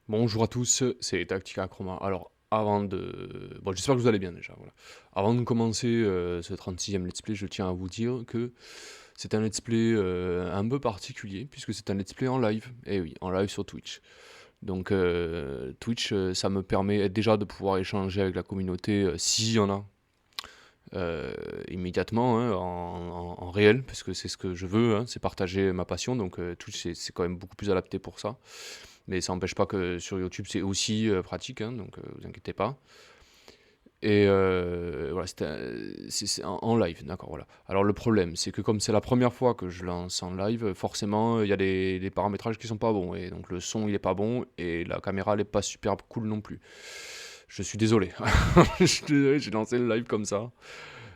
Bonjour à tous, c'est Tactica Chroma. Alors, avant de... Bon, j'espère que vous allez bien déjà, voilà. Avant de commencer ce 36e let's play, je tiens à vous dire que c'est un let's play un peu particulier, puisque c'est un let's play en live. Eh oui, en live sur Twitch. Donc, Twitch, ça me permet déjà de pouvoir échanger avec la communauté, s'il y en a, immédiatement, hein, en réel, parce que c'est ce que je veux, hein, c'est partager ma passion. Donc, Twitch, c'est quand même beaucoup plus adapté pour ça. Mais ça n'empêche pas que sur YouTube, c'est aussi pratique, hein, donc vous inquiétez pas. Et voilà, c'est en live, d'accord, voilà. Alors le problème, c'est que comme c'est la première fois que je lance en live, forcément, il y a des paramétrages qui sont pas bons. Et donc le son, il est pas bon, et la caméra, elle est pas super cool non plus. Je suis désolé. Je suis désolé, j'ai lancé le live comme ça.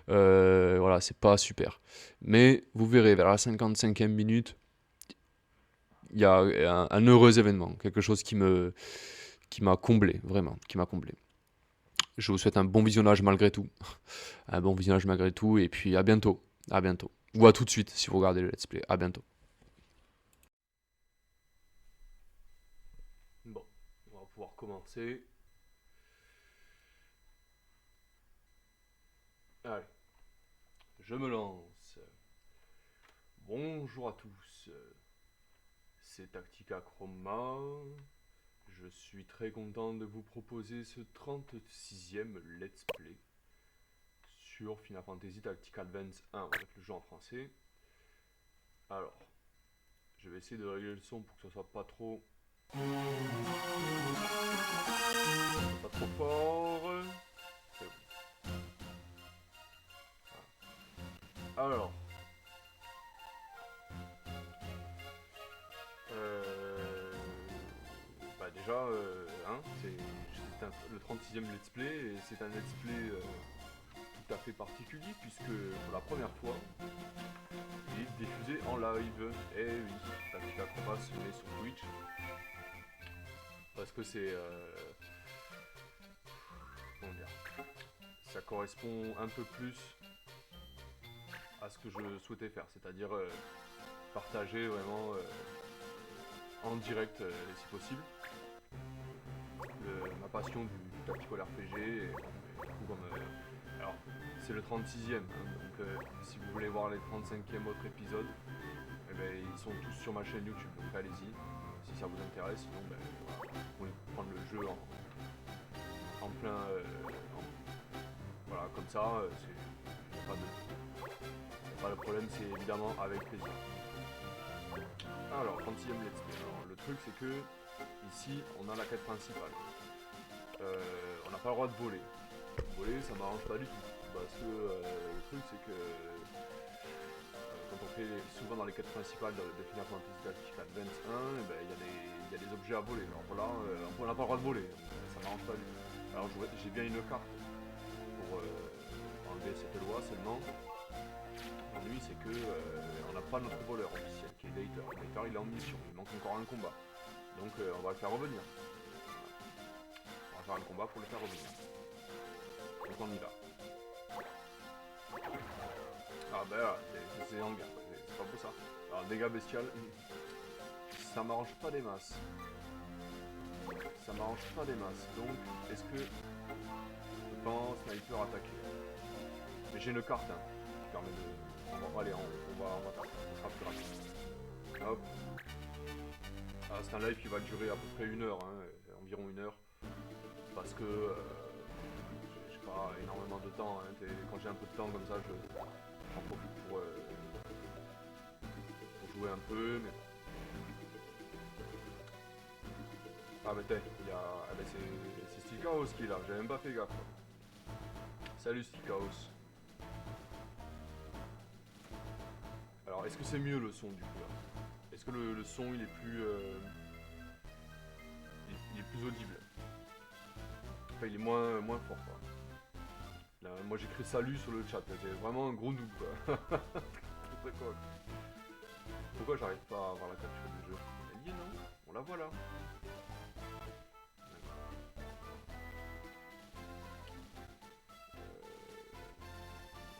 Voilà, c'est pas super. Mais vous verrez, vers la 55e minute, il y a un heureux événement, quelque chose qui m'a comblé, vraiment, qui m'a comblé. Je vous souhaite un bon visionnage malgré tout. Un bon visionnage malgré tout, et puis à bientôt. À bientôt. Ou à tout de suite si vous regardez le let's play. À bientôt. Bon, on va pouvoir commencer. Allez, je me lance. Bonjour à tous. C'est Tactica Chroma. Je suis très content de vous proposer ce 36e let's play sur Final Fantasy Tactics Advance 1 avec le jeu en français. Alors, je vais essayer de régler le son pour que ce soit pas trop fort. C'est bon. Voilà. Alors, euh, déjà, hein, c'est le 36e let's play et c'est un let's play tout à fait particulier puisque pour la première fois, il est diffusé en live. Et oui, Tactica Acrobat se met sur Twitch parce que c'est comment dire, ça correspond un peu plus à ce que je souhaitais faire, c'est-à-dire partager vraiment en direct si possible ma passion du tactical RPG. Et, bon, et du coup, comme, alors, c'est le 36e, hein, donc si vous voulez voir les 35e autres épisodes, eh ben, ils sont tous sur ma chaîne YouTube, donc allez-y si ça vous intéresse. Sinon, ben, voilà, vous pouvez prendre le jeu en plein. Voilà, comme ça, il n'y a, pas de problème, c'est évidemment avec plaisir. Alors, 36e let's play. Alors, le truc, c'est que ici, on a la quête principale. On n'a pas le droit de voler. Voler, ça m'arrange pas du tout. Parce que le truc, c'est que quand on fait souvent dans les quêtes principales de Final Fantasy Tactics Advance 1, eh ben, y a des objets à voler. Alors là, on n'a pas le droit de voler. Donc, ça m'arrange pas du tout. Alors j'ai bien une carte pour enlever cette loi seulement. L'ennui, c'est que on n'a pas notre voleur officiel qui est Dater. Dater, il est en mission. Il manque encore un combat. Donc on va le faire revenir. On va faire un combat pour le faire revenir. Donc on y va. Ah ben là, c'est en guerre, c'est pas beau ça. Alors dégâts bestial, ça m'arrange pas des masses. Ça m'arrange pas des masses. Donc est-ce que je pense sniper attaquer? Mais j'ai une carte hein, qui permet de. Allez, on va attaquer, ça sera plus rapide. Hop. Ah, c'est un live qui va durer à peu près 1 heure, hein, environ 1 heure. Parce que j'ai pas énormément de temps. Hein, quand j'ai un peu de temps comme ça, j'en profite pour jouer un peu. Mais... Ah, mais t'es, il y a. Ah, ben c'est Steel Chaos qui est là, j'avais même pas fait gaffe. Salut Steel Chaos. Alors, est-ce que c'est mieux le son du coup là? Est-ce que le son il est plus. Il est plus audible? Enfin, il est moins fort quoi. Là, moi j'écris salut sur le chat, c'est vraiment un gros noob quoi. Pourquoi j'arrive pas à avoir la capture du jeu? Elle dit non, on la voit là.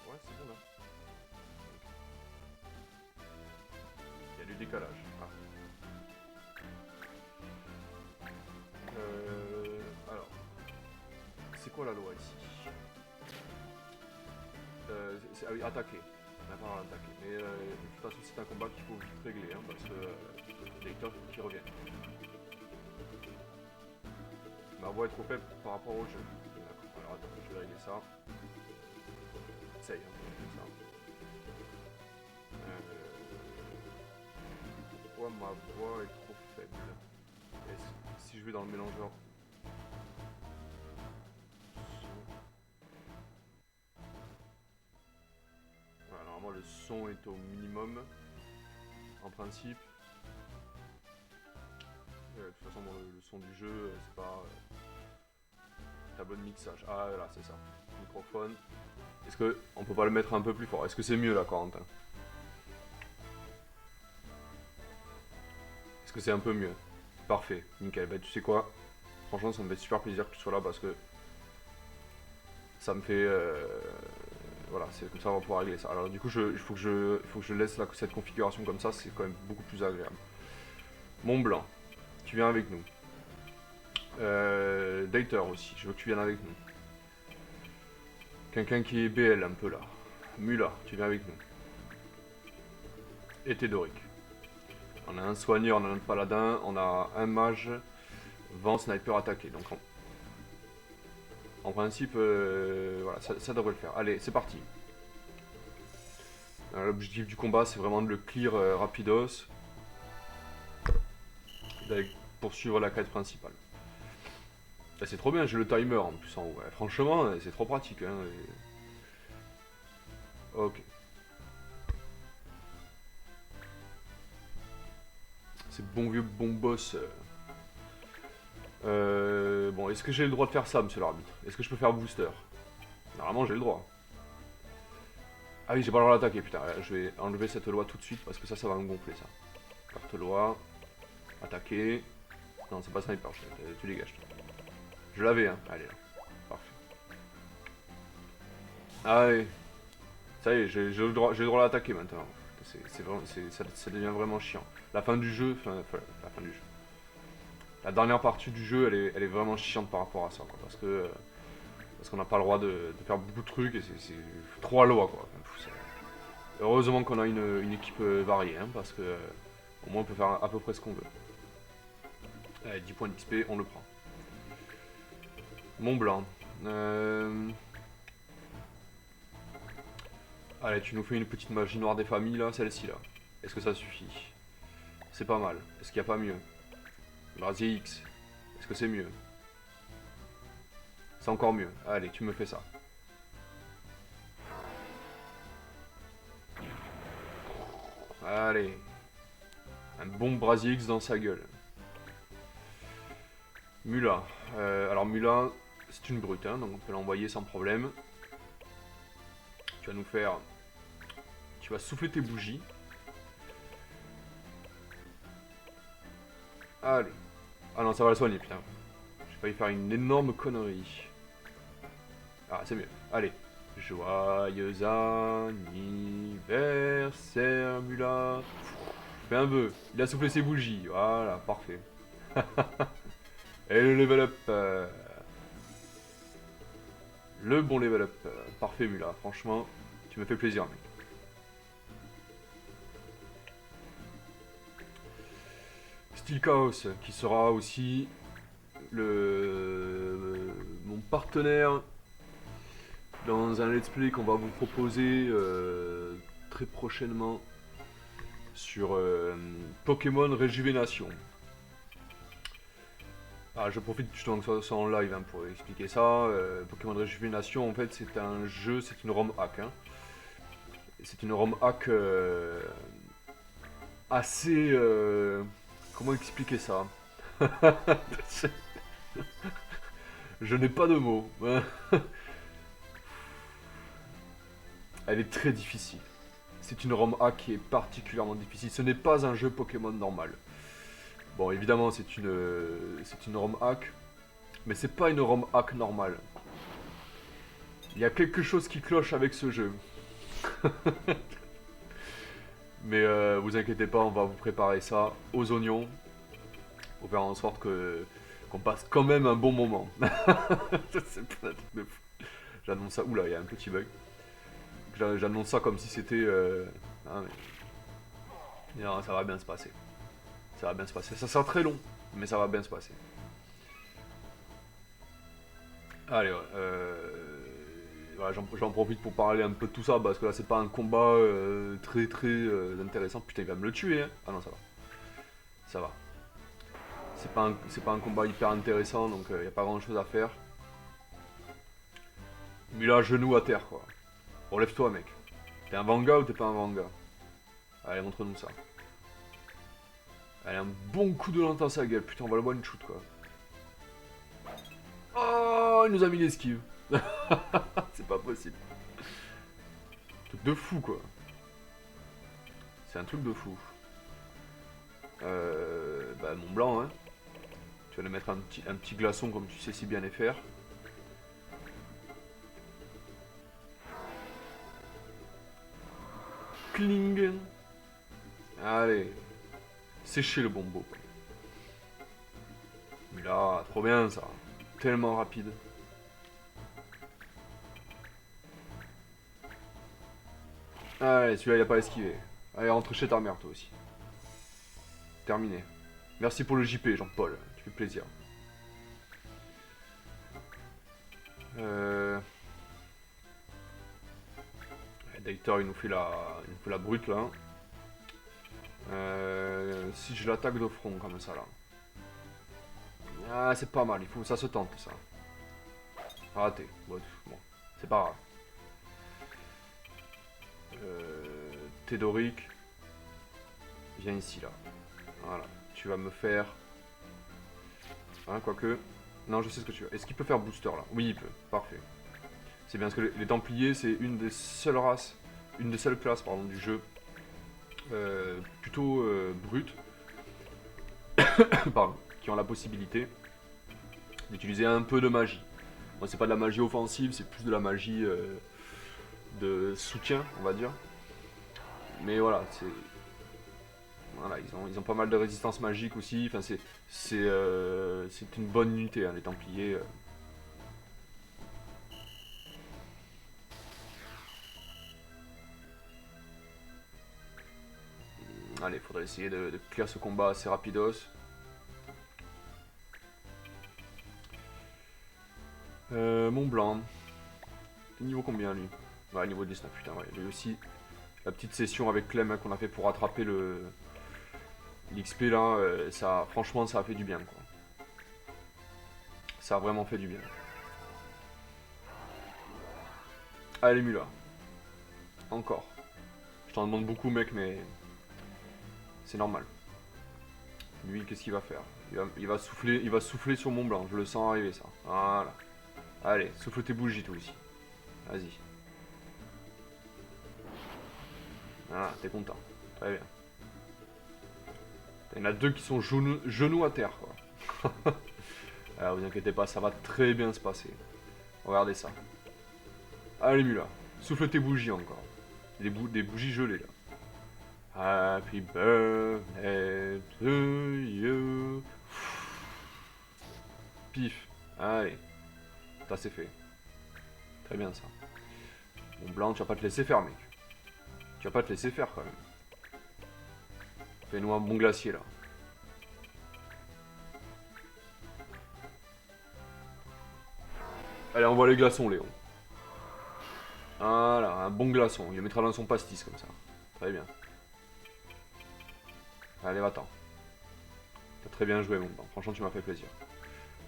Ouais, c'est bon là. Il y a du décalage. Ah. quoi la loi ici? Ah oui, attaquer. On n'a pas attaqué. Mais de toute façon, c'est un combat qu'il faut vite régler, hein, parce que les lecteurs qui reviennent. Ma voix est trop faible par rapport au jeu. D'accord, alors attends, je vais régler ça. Ça y est, hein, ça. Pourquoi ma voix est trop faible? Si je vais dans le mélangeur. Voilà, normalement le son est au minimum. En principe. De toute façon, bon, le son du jeu, c'est pas. Tableau de mixage. Ah là, c'est ça. Microphone. Est-ce que on peut pas le mettre un peu plus fort? Est-ce que c'est mieux là, Corentin? Est-ce que c'est un peu mieux? Parfait, nickel. Bah tu sais quoi? Franchement, ça me fait super plaisir que tu sois là parce que ça me fait. Voilà, c'est comme ça on va pouvoir régler ça. Alors du coup, il faut que je laisse cette configuration comme ça, c'est quand même beaucoup plus agréable. Mont Blanc, tu viens avec nous. Dater aussi, je veux que tu viennes avec nous. Quelqu'un qui est BL un peu là. Mula, tu viens avec nous. Et Théodoric. On a un soigneur, on a un paladin, on a un mage, vent, sniper, attaqué. Donc en principe, voilà, ça devrait le faire. Allez, c'est parti. L'objectif du combat, c'est vraiment de le clear rapidos. D'aller poursuivre la quête principale. C'est trop bien, j'ai le timer en plus en haut. Ouais, franchement, c'est trop pratique. Hein, Ok. C'est bon vieux bon boss. Bon, est-ce que j'ai le droit de faire ça, monsieur l'arbitre? Est-ce que je peux faire booster? Normalement, j'ai le droit. Ah oui, j'ai pas le droit d'attaquer, putain. Je vais enlever cette loi tout de suite parce que ça va me gonfler, ça. Carte loi. Attaquer. Non, c'est pas sniper, tu dégages. Je l'avais, hein. Allez, là. Parfait. Ah oui. Ça y est, j'ai le droit d'attaquer maintenant. Ça devient vraiment chiant. La fin du jeu, la fin du jeu. La dernière partie du jeu, elle est vraiment chiante par rapport à ça, quoi, parce qu'on n'a pas le droit de faire beaucoup de trucs et c'est trop à loi, quoi. Heureusement qu'on a une équipe variée, hein, parce que au moins on peut faire à peu près ce qu'on veut. Allez, 10 points d'XP, on le prend. Mont Blanc. Allez, tu nous fais une petite magie noire des familles, là, celle-ci, là. Est-ce que ça suffit? C'est pas mal. Est-ce qu'il n'y a pas mieux? Brasier X. Est-ce que c'est mieux? C'est encore mieux. Allez, tu me fais ça. Allez. Un bon Brasier X dans sa gueule. Mula. Alors Mula, c'est une brute, hein, donc on peut l'envoyer sans problème. Tu vas nous faire... Tu vas souffler tes bougies. Allez. Ah non, ça va le soigner, putain. J'ai failli faire une énorme connerie. Ah, c'est mieux. Allez. Joyeux anniversaire, Mula. Fais un vœu. Il a soufflé ses bougies. Voilà, parfait. Et le level up. Le bon level up. Parfait, Mula. Franchement, tu me fais plaisir, mec. Steel Chaos, qui sera aussi mon partenaire dans un let's play qu'on va vous proposer très prochainement sur Pokémon Réjuvénation. Ah, je profite justement que ça soit en live, hein, pour expliquer ça. Pokémon Réjuvénation, en fait, c'est un jeu, c'est une ROM hack. Hein. C'est une ROM hack assez... comment expliquer ça? Je n'ai pas de mots. Elle est très difficile. C'est une ROM hack qui est particulièrement difficile. Ce n'est pas un jeu Pokémon normal. Bon, évidemment, c'est une ROM hack, mais c'est pas une ROM hack normale. Il y a quelque chose qui cloche avec ce jeu. Mais vous inquiétez pas, on va vous préparer ça aux oignons. Pour faire en sorte qu'on passe quand même un bon moment. C'est pas un truc de fou. J'annonce ça. Oula, il y a un petit bug. J'annonce ça comme si c'était. Ah, non, ça va bien se passer. Ça va bien se passer. Ça sera très long, mais ça va bien se passer. Allez, ouais, voilà, j'en profite pour parler un peu de tout ça parce que là c'est pas un combat très intéressant. Putain, il va me le tuer, hein. Ah non, ça va. Ça va. C'est pas un combat hyper intéressant donc il n'y a pas grand chose à faire. Mais là, genou à terre quoi. Relève-toi, mec. T'es un Vanga ou t'es pas un Vanga? Allez, montre-nous ça. Allez, un bon coup de lance à sa gueule. Putain, on va le one shoot quoi. Oh, il nous a mis l'esquive. C'est pas possible. Truc de fou quoi. C'est un truc de fou. Bah, mon blanc, hein. Tu vas lui mettre un petit glaçon comme tu sais si bien les faire. Kling. Allez. Séchez le bombo. Là, trop bien ça. Tellement rapide. Allez, celui-là il a pas esquivé. Allez, rentre chez ta mère toi aussi. Terminé. Merci pour le JP, Jean-Paul. Tu fais plaisir. Dactor il nous fait la brute là. Si je l'attaque de front comme ça là. Ah, c'est pas mal, ça se tente ça. Raté. Bon, c'est pas grave. Théodoric, viens ici là. Voilà, tu vas me faire. Hein, quoique. Non, je sais ce que tu veux. Est-ce qu'il peut faire booster là? Oui, il peut. Parfait. C'est bien parce que les Templiers, c'est une des seules races, une des seules classes pardon, du jeu plutôt brute, pardon, qui ont la possibilité d'utiliser un peu de magie. Bon, c'est pas de la magie offensive, c'est plus de la magie de soutien, on va dire. Mais voilà, c'est. Voilà, ils ont pas mal de résistance magique aussi. Enfin, c'est une bonne unité, hein, les Templiers. Allez, faudrait essayer de clear ce combat assez rapidos. Mont Blanc. Niveau combien lui? Ouais, niveau 19, putain, ouais. Lui aussi, la petite session avec Clem hein, qu'on a fait pour rattraper l'XP là, franchement, ça a fait du bien quoi. Ça a vraiment fait du bien. Allez, Mula. Encore. Je t'en demande beaucoup, mec, mais c'est normal. Lui, qu'est-ce qu'il va faire? Il va souffler sur Mont Blanc. Je le sens arriver, ça. Voilà. Allez, souffle tes bougies, toi aussi. Vas-y. Ah, t'es content. Très bien. Il y en a deux qui sont genoux à terre, quoi. Alors, vous inquiétez pas, ça va très bien se passer. Regardez ça. Allez, Mula. Souffle tes bougies encore. Des bougies gelées, là. Happy birthday to you. Pif. Allez. Ça, c'est fait. Très bien, ça. Mon blanc, tu vas pas te laisser faire, mec. Tu vas pas te laisser faire, quand même. Fais-nous un bon glacier, là. Allez, envoie les glaçons, Léon. Voilà, un bon glaçon. Il le mettra dans son pastis, comme ça. Très bien. Allez, va-t'en. T'as très bien joué, mon blanc. Franchement, tu m'as fait plaisir.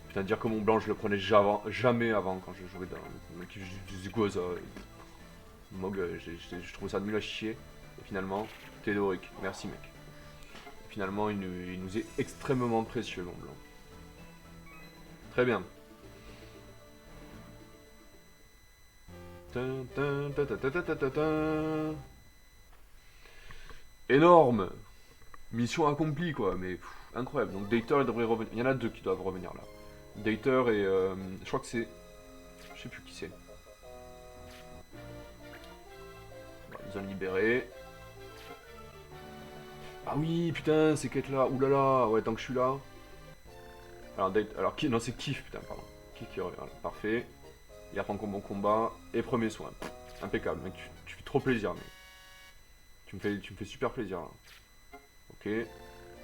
Putain, dire que mon blanc, je le prenais jamais avant quand je jouais dans le kiff du Goza. Mog, je trouve ça nul à chier. Et finalement, Théodoric. Merci, mec. Et finalement, il nous est extrêmement précieux, mon blanc. Très bien. Énorme. Mission accomplie quoi, mais incroyable. Donc Dater devrait revenir. Il y en a deux qui doivent revenir là. Dater et je crois que c'est. Je sais plus qui c'est. Bon, ils ont libéré. Ah oui, putain, ces quêtes là. Oulala, ouais, tant que je suis là. Alors qui... Non, c'est Kiff, putain, pardon. Qui revient, voilà, parfait. Il apprend bon combat et premier soin. Impeccable, mec, tu fais trop plaisir, mec. Tu me fais super plaisir, là. Ok.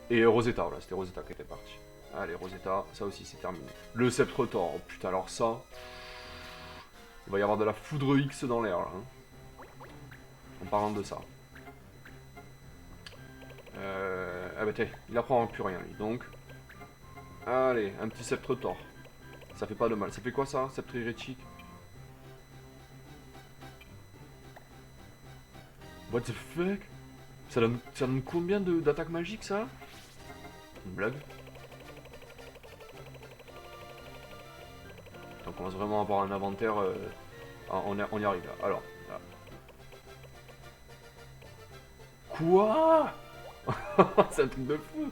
Et Rosetta, voilà, c'était Rosetta qui était partie. Allez, Rosetta, ça aussi, c'est terminé. Le sceptre Thor, oh, putain, alors ça... Il va y avoir de la foudre X dans l'air, là. Hein. En parlant de ça. Ah bah tiens, il apprend plus rien, lui, donc... Allez, un petit sceptre Thor. Ça fait pas de mal. Ça fait quoi, ça? Sceptre hérétique. What the fuck? Ça donne combien d'attaques magiques, ça? Une blague? Donc on commence vraiment à avoir un inventaire. On y arrive là. Alors. Là. Quoi? C'est un truc de fou.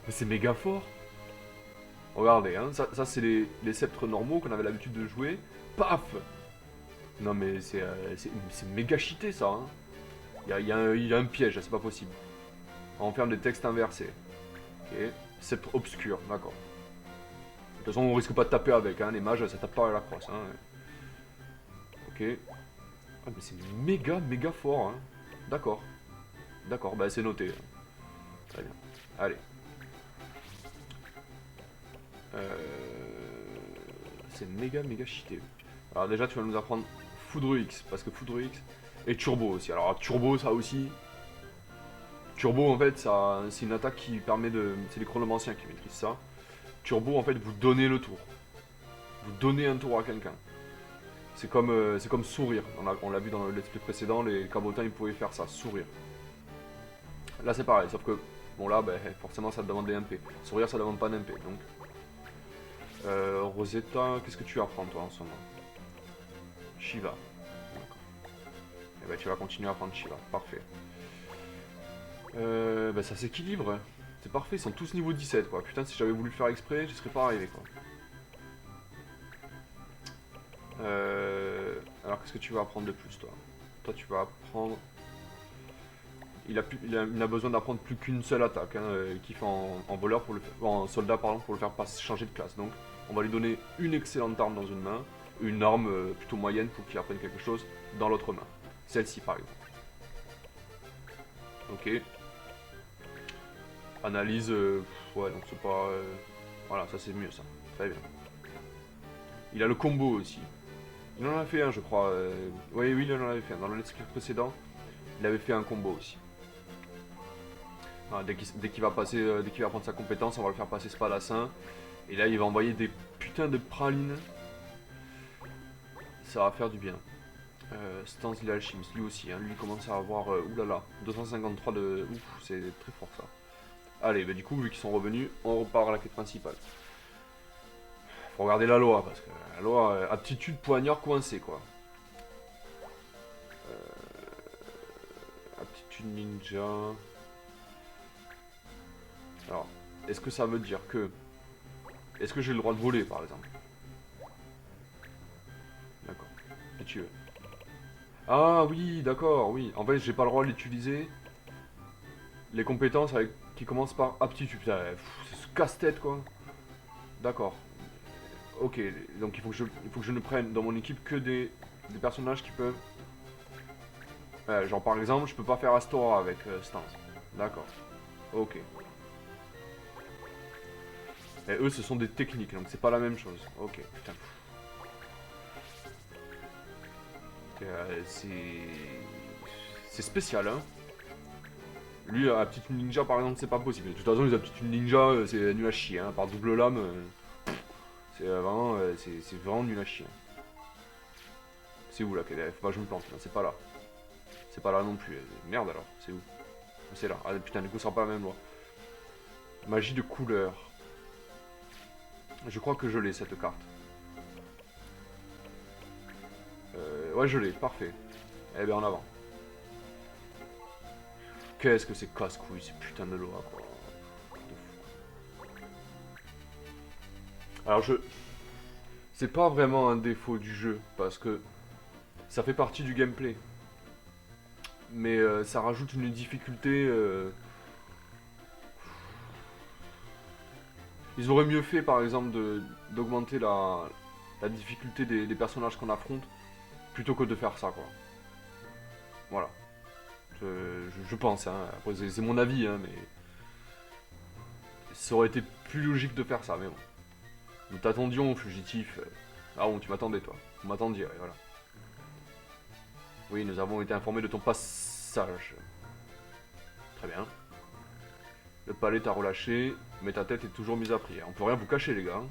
Mais c'est méga fort. Regardez, hein, ça c'est les sceptres normaux qu'on avait l'habitude de jouer. Paf! Non mais c'est méga cheaté ça. Hein. Il y a un piège, c'est pas possible. On ferme des textes inversés. Ok. Sceptre obscur, d'accord. De toute façon, on risque pas de taper avec, hein. Les mages, ça tape pas à la crosse. Hein. Ok. Ah, mais c'est méga fort. Hein. D'accord. D'accord, bah c'est noté. Très bien. Allez. C'est méga cheaté. Alors déjà, tu vas nous apprendre Foudre X, parce que Foudre X... Et Turbo aussi. Alors Turbo, ça aussi... Turbo, en fait, c'est une attaque qui permet de... C'est les chronomanciens qui maîtrisent ça. Turbo, en fait, vous donnez le tour. Vous donnez un tour à quelqu'un. C'est comme sourire. On l'a vu dans le let's play précédent, les cabotins, ils pouvaient faire ça, sourire. Là, c'est pareil, sauf que... Bon, là, ben, forcément, ça demande des MP. Sourire, ça demande pas d'MP, donc... Rosetta, qu'est-ce que tu apprends, toi, en ce moment? Shiva. Et bah tu vas continuer à prendre Shiva, parfait. Bah ça s'équilibre, c'est parfait, ils sont tous niveau 17 quoi. Putain, si j'avais voulu le faire exprès, je serais pas arrivé quoi. Alors qu'est-ce que tu vas apprendre de plus toi? Toi tu vas apprendre... Il a besoin d'apprendre plus qu'une seule attaque, hein, qu'il fait en voleur pour le faire, en soldat pardon, pour le faire changer de classe. Donc on va lui donner une excellente arme dans une main, une arme plutôt moyenne pour qu'il apprenne quelque chose dans l'autre main. Celle-ci par exemple. Ok. Analyse, ouais donc c'est pas... voilà, ça c'est mieux ça. Très bien. Il a le combo aussi. Il en a fait un je crois. Oui, il en avait fait un. Dans le let's play précédent, il avait fait un combo aussi. Dès qu'il va passer, dès qu'il va prendre sa compétence, on va le faire passer Spadassin. Et là il va envoyer des putains de pralines. Ça va faire du bien. Stance de l'alchimiste, lui aussi, hein, lui il commence à avoir, oulala, 253 de... Ouf, c'est très fort ça. Allez, bah du coup, vu qu'ils sont revenus, on repart à la quête principale. Faut regarder la loi, parce que la loi, aptitude poignard coincé, quoi. Aptitude ninja... Alors, est-ce que ça veut dire que... Est-ce que j'ai le droit de voler, par exemple? D'accord. Et tu veux? Ah oui, d'accord, oui. En fait, j'ai pas le droit d'utiliser les compétences qui commencent par aptitude. Putain, c'est ce casse-tête, quoi. D'accord. Ok, donc il faut que je ne prenne dans mon équipe que des personnages qui peuvent... genre par exemple, je peux pas faire Astora avec Stance. D'accord. Ok. Et eux, ce sont des techniques, donc c'est pas la même chose. Ok, putain. C'est spécial, hein. Lui, aptitude ninja, par exemple, c'est pas possible. De toute façon, les aptitudes ninja, c'est nul à chier. Hein. Par double lame, c'est vraiment nul à chier. C'est où là qu'elle est? Faut pas que je me plante, c'est pas là. C'est pas là non plus. Merde alors, c'est où? C'est là. Ah putain, du coup, ça sera pas la même loi. Magie de couleur. Je crois que je l'ai cette carte. Ouais, je l'ai, parfait. Eh bien, en avant. Qu'est-ce que c'est casse-couille, ces putains de lois, quoi. Alors, c'est pas vraiment un défaut du jeu, parce que ça fait partie du gameplay. Mais ça rajoute une difficulté... Ils auraient mieux fait, par exemple, d'augmenter la difficulté des personnages qu'on affronte, plutôt que de faire ça, quoi. Voilà. Je pense, hein. Après, c'est mon avis, hein, mais... Ça aurait été plus logique de faire ça, mais bon. Nous t'attendions, fugitif. Ah bon, tu m'attendais, toi. Vous m'attendiez, voilà. Oui, nous avons été informés de ton passage. Très bien. Le palais t'a relâché, mais ta tête est toujours mise à prix. On peut rien vous cacher, les gars.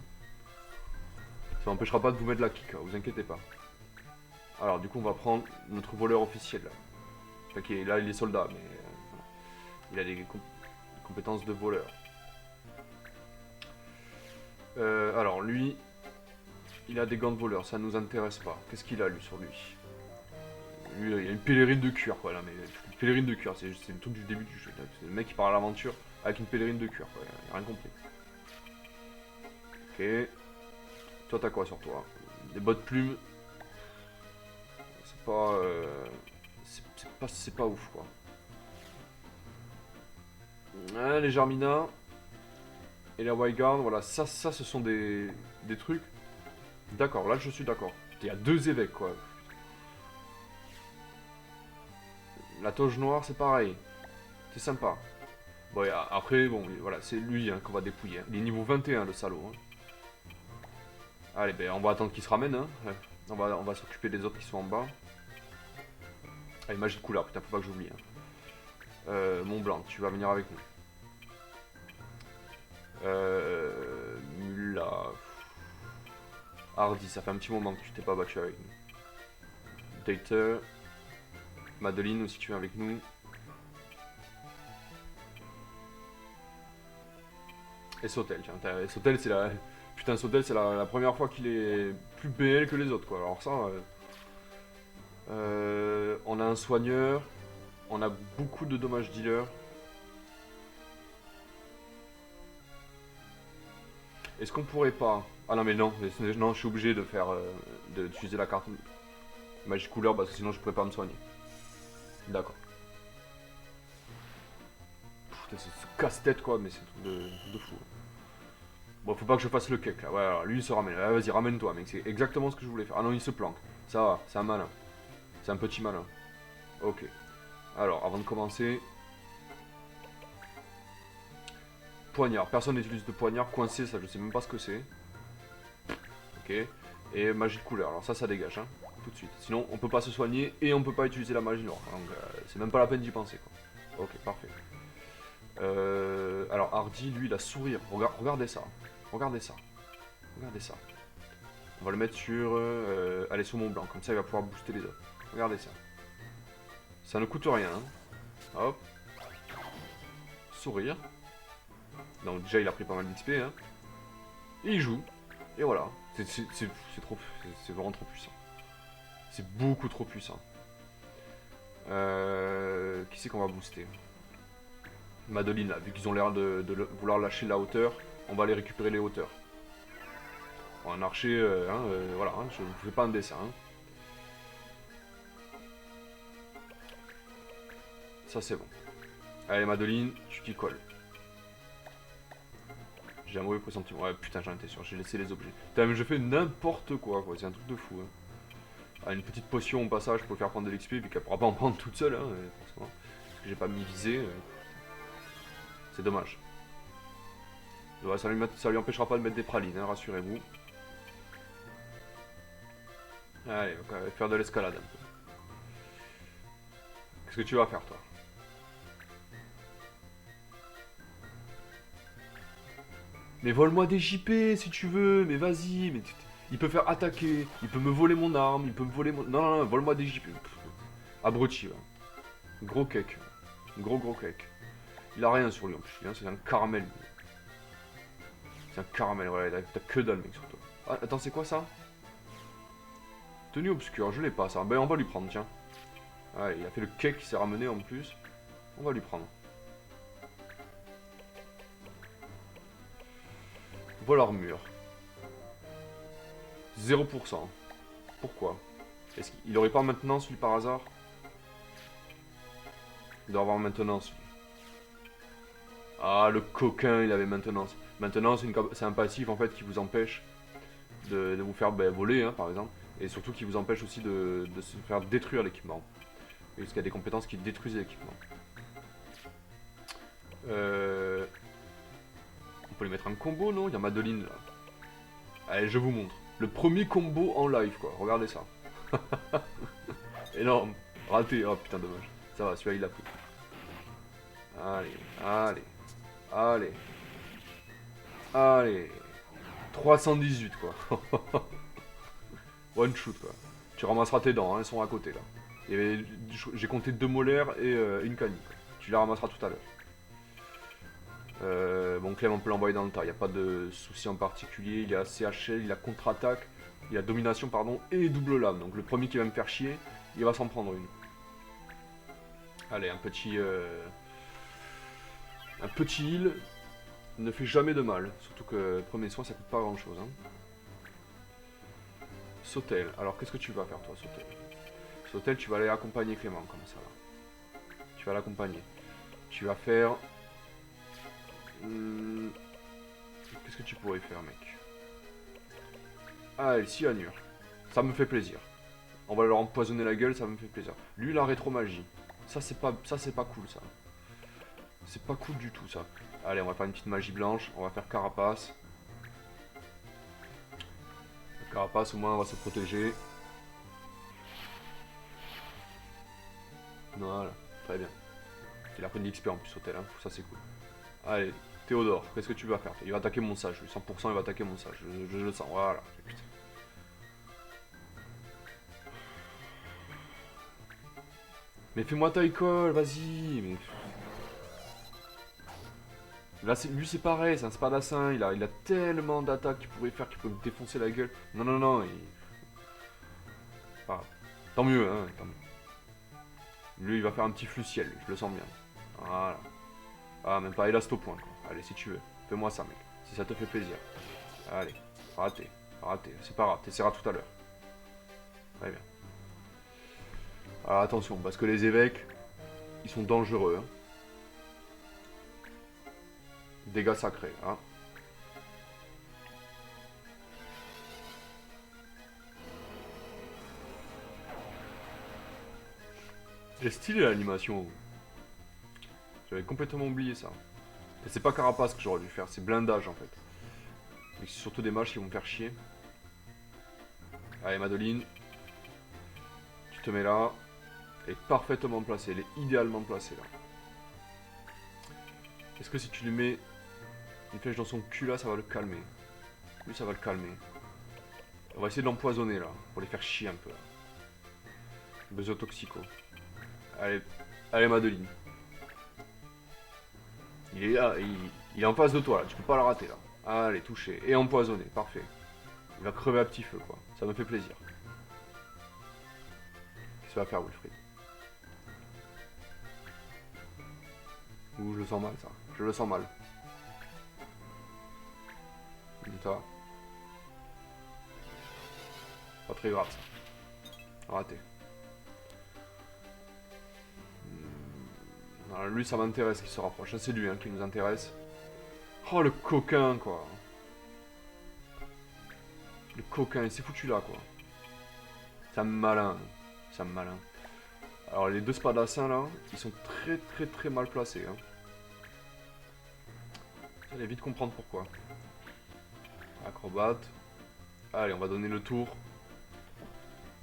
Ça n'empêchera pas de vous mettre la kick, vous inquiétez pas. Alors, du coup, on va prendre notre voleur officiel. Enfin, là, il est soldat, mais il a des compétences de voleur. Alors, lui, il a des gants de voleur, ça nous intéresse pas. Qu'est-ce qu'il a, lui, sur lui? Lui, il a une pèlerine de cuir, quoi, là, mais une pèlerine de cuir, c'est le truc du début du jeu. C'est le mec qui part à l'aventure avec une pèlerine de cuir, quoi, il a rien compris. Ok. Toi, t'as quoi sur toi? Des bottes plumes. C'est pas... c'est pas ouf, quoi. Ouais, les Jarmina et la Wyguard, voilà, ça ce sont des trucs. D'accord, là je suis d'accord. Il y a 2 évêques, quoi. La toge noire, c'est pareil. C'est sympa. Bon, après, bon, voilà, c'est lui hein, qu'on va dépouiller. Il est niveau 21, le salaud. Hein. Allez, ben, on va attendre qu'il se ramène. Hein. On va s'occuper des autres qui sont en bas. Allez, magie de couleur, putain, faut pas que j'oublie. Hein. Mont Blanc, tu vas venir avec nous. Mula. Hardy, ça fait un petit moment que tu t'es pas battu avec nous. Dater. Madeline aussi, tu viens avec nous. Et Sautel, tiens. Sautel, c'est la... Putain, Sautel, c'est la première fois qu'il est plus BL que les autres, quoi. Alors ça... on a un soigneur. On a beaucoup de dommages dealer. Est-ce qu'on pourrait pas... Ah non mais non, non je suis obligé de faire... d'utiliser la carte magie couleur parce que sinon je pourrais pas me soigner. D'accord. Putain c'est ce casse-tête quoi, mais c'est un truc de fou. Bon faut pas que je fasse le cake là, ouais alors lui il se ramène. Ah, vas-y ramène-toi mec, c'est exactement ce que je voulais faire. Ah non il se planque, ça va, c'est un malin. C'est un petit malin. Ok. Alors avant de commencer... Poignard, personne n'utilise de poignard, coincé ça je sais même pas ce que c'est. Ok. Et magie de couleur, alors ça dégage hein, tout de suite. Sinon on peut pas se soigner et on peut pas utiliser la magie noire. Donc c'est même pas la peine d'y penser quoi. Ok, parfait. Alors Hardy, lui, il a sourire. Regardez ça. Regardez ça. Regardez ça. On va le mettre sur... allez, sur Mont Blanc, comme ça il va pouvoir booster les autres. Regardez ça. Ça ne coûte rien. Hein. Hop. Sourire. Donc déjà il a pris pas mal d'XP. Hein. Et il joue. Et voilà. C'est vraiment trop puissant. C'est beaucoup trop puissant. Qui c'est qu'on va booster? Madeline là, vu qu'ils ont l'air de vouloir lâcher la hauteur, on va aller récupérer les hauteurs. Bon, un archer, voilà, hein, je ne vous fais pas un dessin. Hein. Ça c'est bon. Allez Madeline, tu t'y colles. J'ai un mauvais pressentiment. Ouais putain j'en étais sûr, j'ai laissé les objets. Putain mais je fais n'importe quoi, c'est un truc de fou. Hein. Ah, une petite potion au passage pour faire prendre de l'XP, vu qu'elle pourra pas en prendre toute seule, hein, forcément. Parce que j'ai pas mis visé. C'est dommage. Ouais, ça lui empêchera pas de mettre des pralines, hein, rassurez-vous. Allez, on va faire de l'escalade un peu. Qu'est-ce que tu vas faire toi? Mais vole-moi des JP si tu veux, mais vas-y, mais il peut faire attaquer, il peut me voler mon arme, il peut me voler mon... Non, non, non, vole-moi des JP. Abruti, là. Gros cake. Gros cake. Il a rien sur lui en plus, hein, c'est un caramel. C'est un caramel, ouais, t'as que dalle mec sur toi. Ah, attends, c'est quoi ça? Tenue obscure, je l'ai pas ça. Ben on va lui prendre, tiens. Ah, il a fait le cake qui s'est ramené en plus. On va lui prendre. Vol armure. 0%. Pourquoi? Est-ce qu'il aurait pas maintenance lui par hasard? Il doit avoir maintenance lui. Ah le coquin il avait maintenance. Maintenant, c'est un passif en fait qui vous empêche de vous faire voler, hein, par exemple, et surtout qui vous empêche aussi de se faire détruire l'équipement. Parce qu'il y a des compétences qui détruisent l'équipement. On peut les mettre en combo, non? Il y a Madeline là. Allez, je vous montre. Le premier combo en live, quoi. Regardez ça. Énorme. Raté. Oh putain, dommage. Ça va, celui-là il l'a pris. Allez, allez, allez. Allez. 318, quoi. One shoot, quoi. Tu ramasseras tes dents, hein, elles sont à côté là. J'ai compté 2 molaires et une canine. Tu la ramasseras tout à l'heure. Bon, Clem, on peut l'envoyer dans le tas, il n'y a pas de souci en particulier. Il a CHL, il a contre-attaque, il a domination, pardon, et double lame. Donc le premier qui va me faire chier, il va s'en prendre une. Allez, un petit heal ne fait jamais de mal. Surtout que premier soin, ça coûte pas grand chose. Hein. Sautel, alors qu'est-ce que tu vas faire toi, Sautel? Sautel, tu vas aller accompagner Clément, comme ça là. Tu vas l'accompagner. Tu vas faire... Qu'est-ce que tu pourrais faire, mec? Ah, le cyanure. Ça me fait plaisir. On va leur empoisonner la gueule, ça me fait plaisir. Lui, la rétro-magie. Ça, c'est pas cool, ça. C'est pas cool du tout, ça. Allez, on va faire une petite magie blanche. On va faire carapace. La carapace, au moins, on va se protéger. Voilà, très bien. Il a pris de l'XP en plus, hôtel, hein. Ça, c'est cool. Allez, Théodore, qu'est-ce que tu vas faire? Il va attaquer mon sage, lui. 100% il va attaquer mon sage. Je le sens, voilà. Putain. Mais fais-moi ta école, vas-y. Mais... Là, lui, c'est pareil, c'est un spadassin. Il a tellement d'attaques qu'il pourrait faire, qu'il peut me défoncer la gueule. Non, non, non. Ah, tant mieux, hein. Tant mieux. Lui, il va faire un petit flux ciel, je le sens bien. Voilà. Ah, même pas élasto point, quoi. Allez, si tu veux. Fais-moi ça, mec. Si ça te fait plaisir. Allez. Raté. Raté. C'est pas grave. T'essaieras tout à l'heure. Très bien. Alors, attention, parce que les évêques, ils sont dangereux. Hein. Dégâts sacrés. Hein. C'est stylé l'animation. J'avais complètement oublié ça. Et c'est pas carapace que j'aurais dû faire, c'est blindage en fait. Mais c'est surtout des mages qui vont me faire chier. Allez Madeline. Tu te mets là. Elle est parfaitement placée, elle est idéalement placée là. Est-ce que si tu lui mets une flèche dans son cul là, ça va le calmer? Lui ça va le calmer. On va essayer de l'empoisonner là, pour les faire chier un peu là. Besoin toxico. Allez, allez Madeline. Il est là, il est en face de toi là, tu peux pas le rater là. Allez, touché. Et empoisonné, parfait. Il va crever à petit feu quoi, ça me fait plaisir. Qu'est-ce que ça va faire Wilfried? Ouh, je le sens mal ça, je le sens mal. Dis-toi. Pas très grave ça. Raté. Alors, lui ça m'intéresse qu'il se rapproche, c'est lui hein, qui nous intéresse. Oh le coquin quoi. Le coquin, il s'est foutu là quoi. C'est un malin. C'est un malin. Alors les deux spadassins là, ils sont très mal placés. Hein. Vous allez vite comprendre pourquoi. Acrobate. Allez, on va donner le tour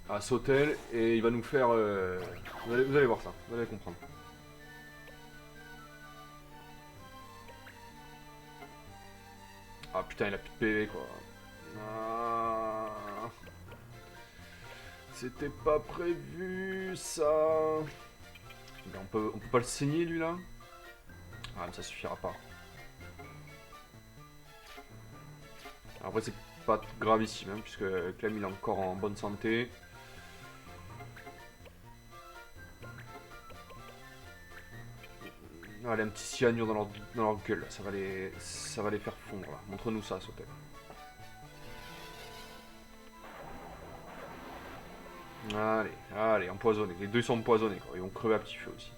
à Sautel et il va nous faire... Vous allez voir ça, vous allez comprendre. Ah putain, il a plus de PV quoi. Ah. C'était pas prévu ça. Mais on peut pas le saigner lui là. Ah mais ça suffira pas. Après c'est pas gravissime hein, puisque Clem il est encore en bonne santé. Allez, un petit cyanure dans leur gueule, ça va les faire fondre. Montre-nous ça, Sautel. Allez, allez, empoisonnés. Les deux sont empoisonnés, quoi. Ils vont crever à petit feu aussi.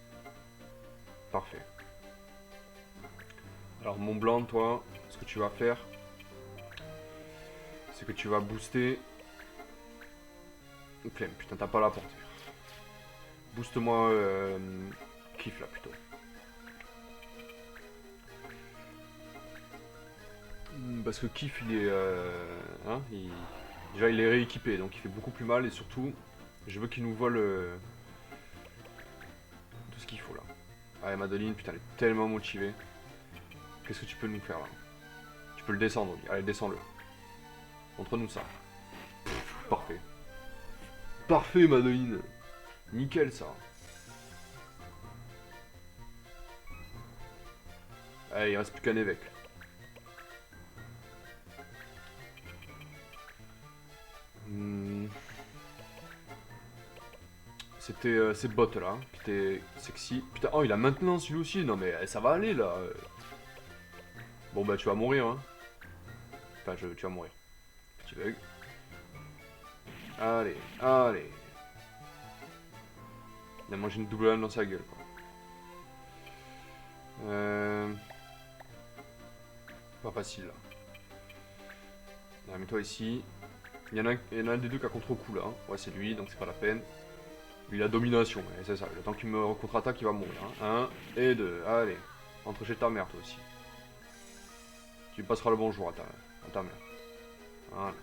Parfait. Alors Mont Blanc, toi, ce que tu vas faire, c'est que tu vas booster... Clem, putain, t'as pas la portée. Booste-moi Kiff là plutôt. Parce que Kiff il est... hein, déjà il est rééquipé donc il fait beaucoup plus mal et surtout je veux qu'il nous vole tout ce qu'il faut là. Allez Madeline, putain elle est tellement motivée. Qu'est-ce que tu peux nous faire là? Tu peux le descendre, allez descends-le. Montre-nous ça. Pff, parfait. Parfait Madeline. Nickel ça. Allez il reste plus qu'un évêque. C'était ces bottes là, qui étaient sexy. Putain, oh il a maintenance lui aussi, non mais ça va aller là. Bon bah tu vas mourir hein. Enfin tu vas mourir. Petit bug. Allez, allez. Il a mangé une double lame dans sa gueule quoi. Pas facile là. Allez, mets-toi ici. Il y en a un des deux qui a contre-coup là. Ouais c'est lui donc c'est pas la peine. Lui il a domination, c'est ça. Le temps qu'il me contre-attaque il va mourir. Hein. 1 et 2. Allez. Entre chez ta mère toi aussi. Tu passeras le bonjour à ta mère. Voilà.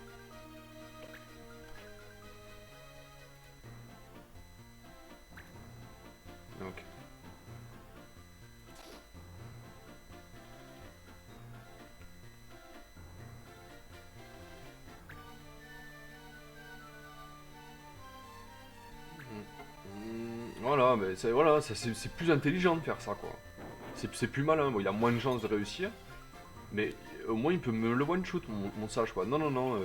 Ok. Voilà, mais c'est plus intelligent de faire ça quoi. C'est plus malin, bon, il a moins de chances de réussir, mais au moins il peut me le one shoot mon sage quoi. Non non non,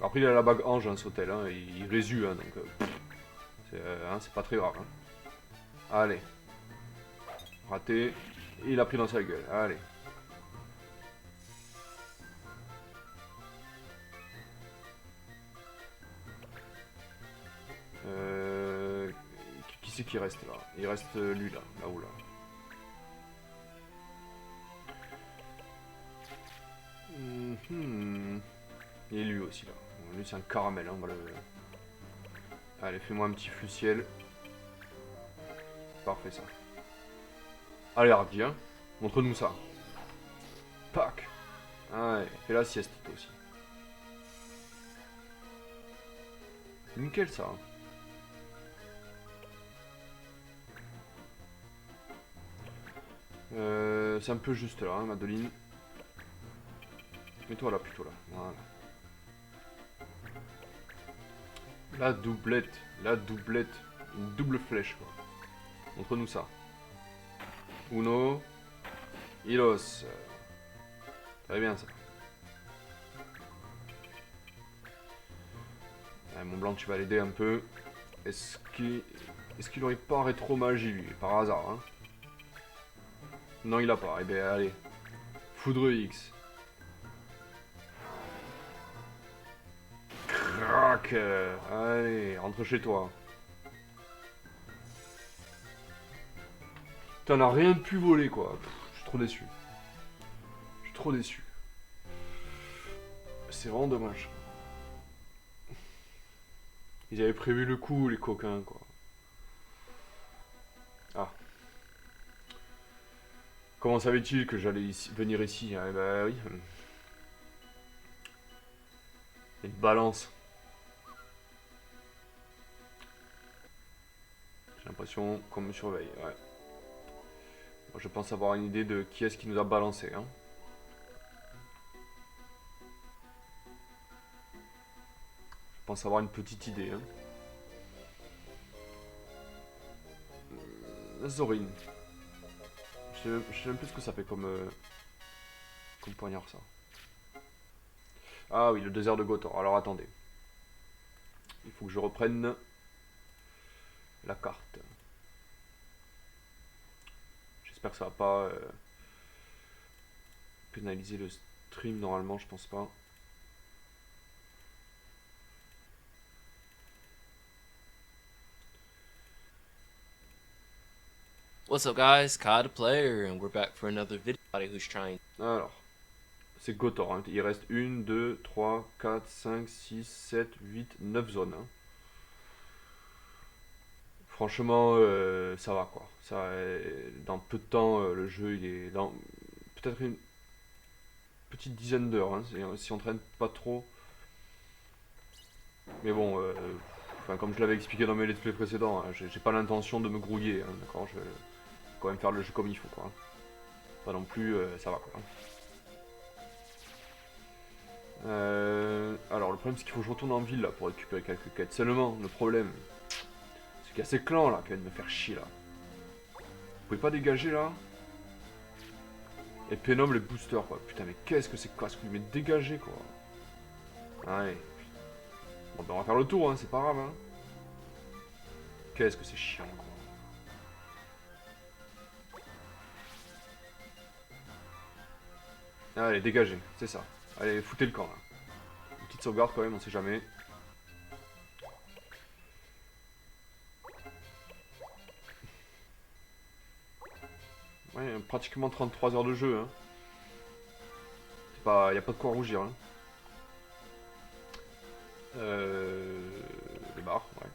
après il a la bague ange hein, Sautel, hein, il résu hein, donc c'est pas très grave. Hein. Allez, raté, il a pris dans sa gueule, allez. Qui c'est qui reste là? Il reste lui là, là-haut là. Et lui aussi là. Lui c'est un caramel, hein, on va le... Allez, fais-moi un petit flux ciel. Parfait ça. Allez Hardy, hein. Montre-nous ça. Pac. Allez, fais la sieste toi aussi. Nickel ça. C'est un peu juste là, hein, Madeline. Mets-toi là plutôt là. Voilà. La doublette. Une double flèche quoi. Montre-nous ça. Uno. Ilos. Très bien ça. Allez, mon blanc tu vas l'aider un peu. Est-ce qu'il aurait pas rétro magie lui, par hasard hein? Non il a pas, eh ben allez. Foudre X. Crac. Allez, rentre chez toi. T'en as rien pu voler quoi. Pff, je suis trop déçu. Je suis trop déçu. C'est vraiment dommage. Ils avaient prévu le coup les coquins quoi. Ah. Comment savait-il que j'allais venir ici? Eh bah oui. Une balance. J'ai l'impression qu'on me surveille, ouais. Moi, je pense avoir une idée de qui est-ce qui nous a balancé, hein. Je pense avoir une petite idée, hein. Zorine. Je sais même plus ce que ça fait comme poignard ça. Ah oui, le désert de Gotor. Alors attendez. Il faut que je reprenne la carte. J'espère que ça va pas pénaliser le stream normalement, je pense pas. What's up guys, Kai the Player, and we're back for another video. who's trying. Alors, c'est Gotor, hein. Il reste 1, 2, 3, 4, 5, 6, 7, 8, 9 zones. Hein. Franchement, ça va quoi. Ça, dans peu de temps, le jeu il est dans peut-être une petite dizaine d'heures, hein, si on traîne pas trop. Mais bon, enfin, comme je l'avais expliqué dans mes let's play précédents, hein, j'ai pas l'intention de me grouiller, hein, d'accord. Je vais quand même faire le jeu comme il faut, quoi. Pas non plus, ça va, quoi. Alors, le problème, c'est qu'il faut que je retourne en ville, là, pour récupérer quelques quêtes. Seulement, le problème, c'est qu'il y a ces clans, là, qui viennent me faire chier, là. Vous pouvez pas dégager, là? Et Pénom, les boosters, quoi. Putain, mais qu'est-ce que c'est casse-couille, mais dégagez, quoi. Ouais. Bon, ben, on va faire le tour, hein, c'est pas grave, hein. Qu'est-ce que c'est chiant, quoi. Allez, dégagez, c'est ça. Allez, foutez le camp, là. Une petite sauvegarde, quand même, on sait jamais. Ouais, pratiquement 33 heures de jeu, hein. C'est pas... Y a pas de quoi rougir, hein. Les barres, ouais.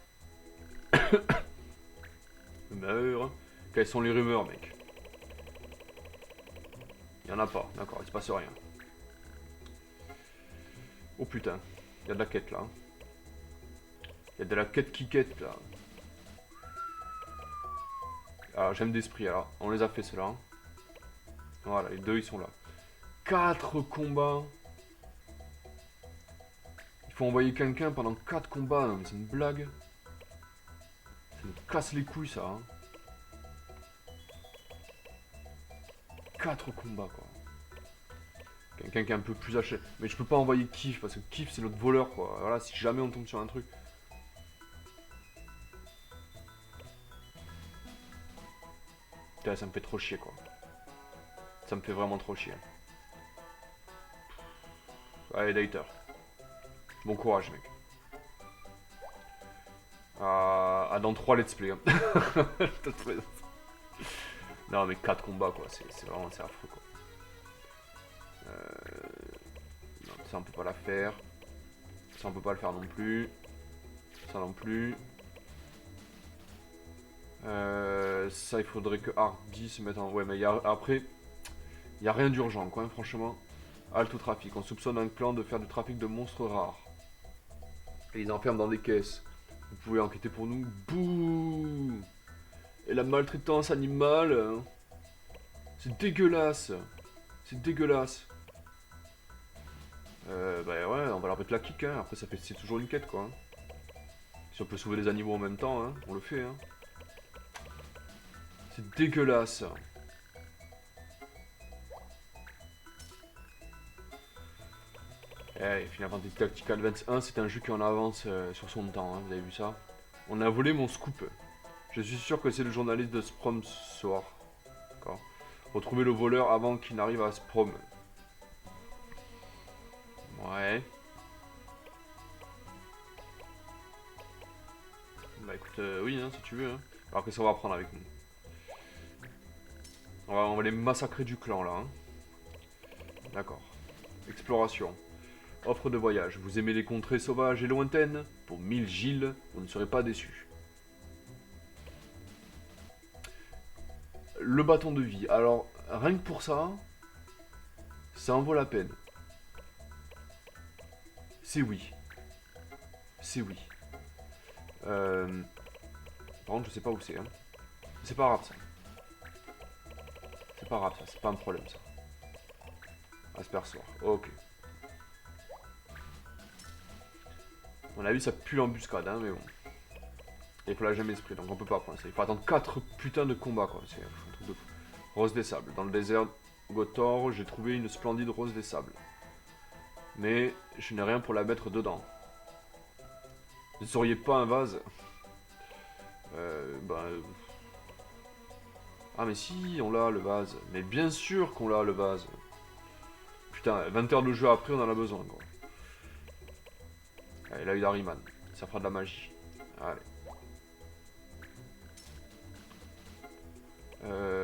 Rumeurs. Quelles sont les rumeurs, mec? Y en a pas, d'accord, il se passe rien. Oh putain, y a de la quête là. Y a de la quête qui quête là. Alors j'aime d'esprit alors, on les a fait ceux-là. Voilà, les deux ils sont là. 4 combats. Il faut envoyer quelqu'un pendant 4 combats, non mais c'est une blague. Ça me casse les couilles ça. Hein. 4 combats quoi. Quelqu'un qui est un peu plus haché. Mais je peux pas envoyer Kiff parce que Kiff c'est notre voleur quoi. Voilà, si jamais on tombe sur un truc. Putain, ça me fait trop chier quoi. Ça me fait vraiment trop chier. Allez, Dater. Bon courage, mec. Dans 3 let's play. Hein. Non, mais 4 combats, quoi. C'est vraiment c'est affreux, quoi. Non, ça, on peut pas la faire. Ça, on peut pas le faire non plus. Ça non plus. Ça, il faudrait que Hardy se mette en... Ouais, mais après, il y a rien d'urgent, quoi, hein, franchement. Halte au trafic. On soupçonne un clan de faire du trafic de monstres rares. Et ils enferment dans des caisses. Vous pouvez enquêter pour nous. Bouh. Et la maltraitance animale. Hein. C'est dégueulasse. C'est dégueulasse. Bah ouais, on va leur mettre la kick, hein. Après, c'est toujours une quête, quoi. Hein. Si on peut sauver les animaux en même temps, hein, on le fait, hein. C'est dégueulasse. Eh, Final Fantasy Tactical Advance 1, c'est un jeu qui en avance sur son temps, hein, vous avez vu ça? On a volé mon scoop. Je suis sûr que c'est le journaliste de Sprom Soir. D'accord. Retrouver le voleur avant qu'il n'arrive à Sprom. Ouais. Bah écoute, oui, hein, si tu veux. Hein. Alors que ça va prendre avec nous. On va les massacrer du clan là. Hein. D'accord. Exploration. Offre de voyage. Vous aimez les contrées sauvages et lointaines? Pour 1000 Gilles, vous ne serez pas déçus. Le bâton de vie. Alors, rien que pour ça, ça en vaut la peine. C'est oui. C'est oui. Par contre, je sais pas où c'est. Hein. C'est pas grave ça. C'est pas grave ça, c'est pas un problème ça. Aspersoir, ok. On a vu ça pue l'embuscade, hein, mais bon. Et il faut la jamais esprit, donc on peut pas prendre ça. Il faut attendre 4 putains de combats quoi. C'est un truc de fou. Rose des sables. Dans le désert Gotor, j'ai trouvé une splendide rose des sables. Mais je n'ai rien pour la mettre dedans. Vous n'auriez pas un vase? Ah mais si, on l'a le vase. Mais bien sûr qu'on l'a le vase. Putain, 20 heures de jeu après, on en a besoin quoi. Allez, l'œil d'Ariman. Ça fera de la magie. Allez.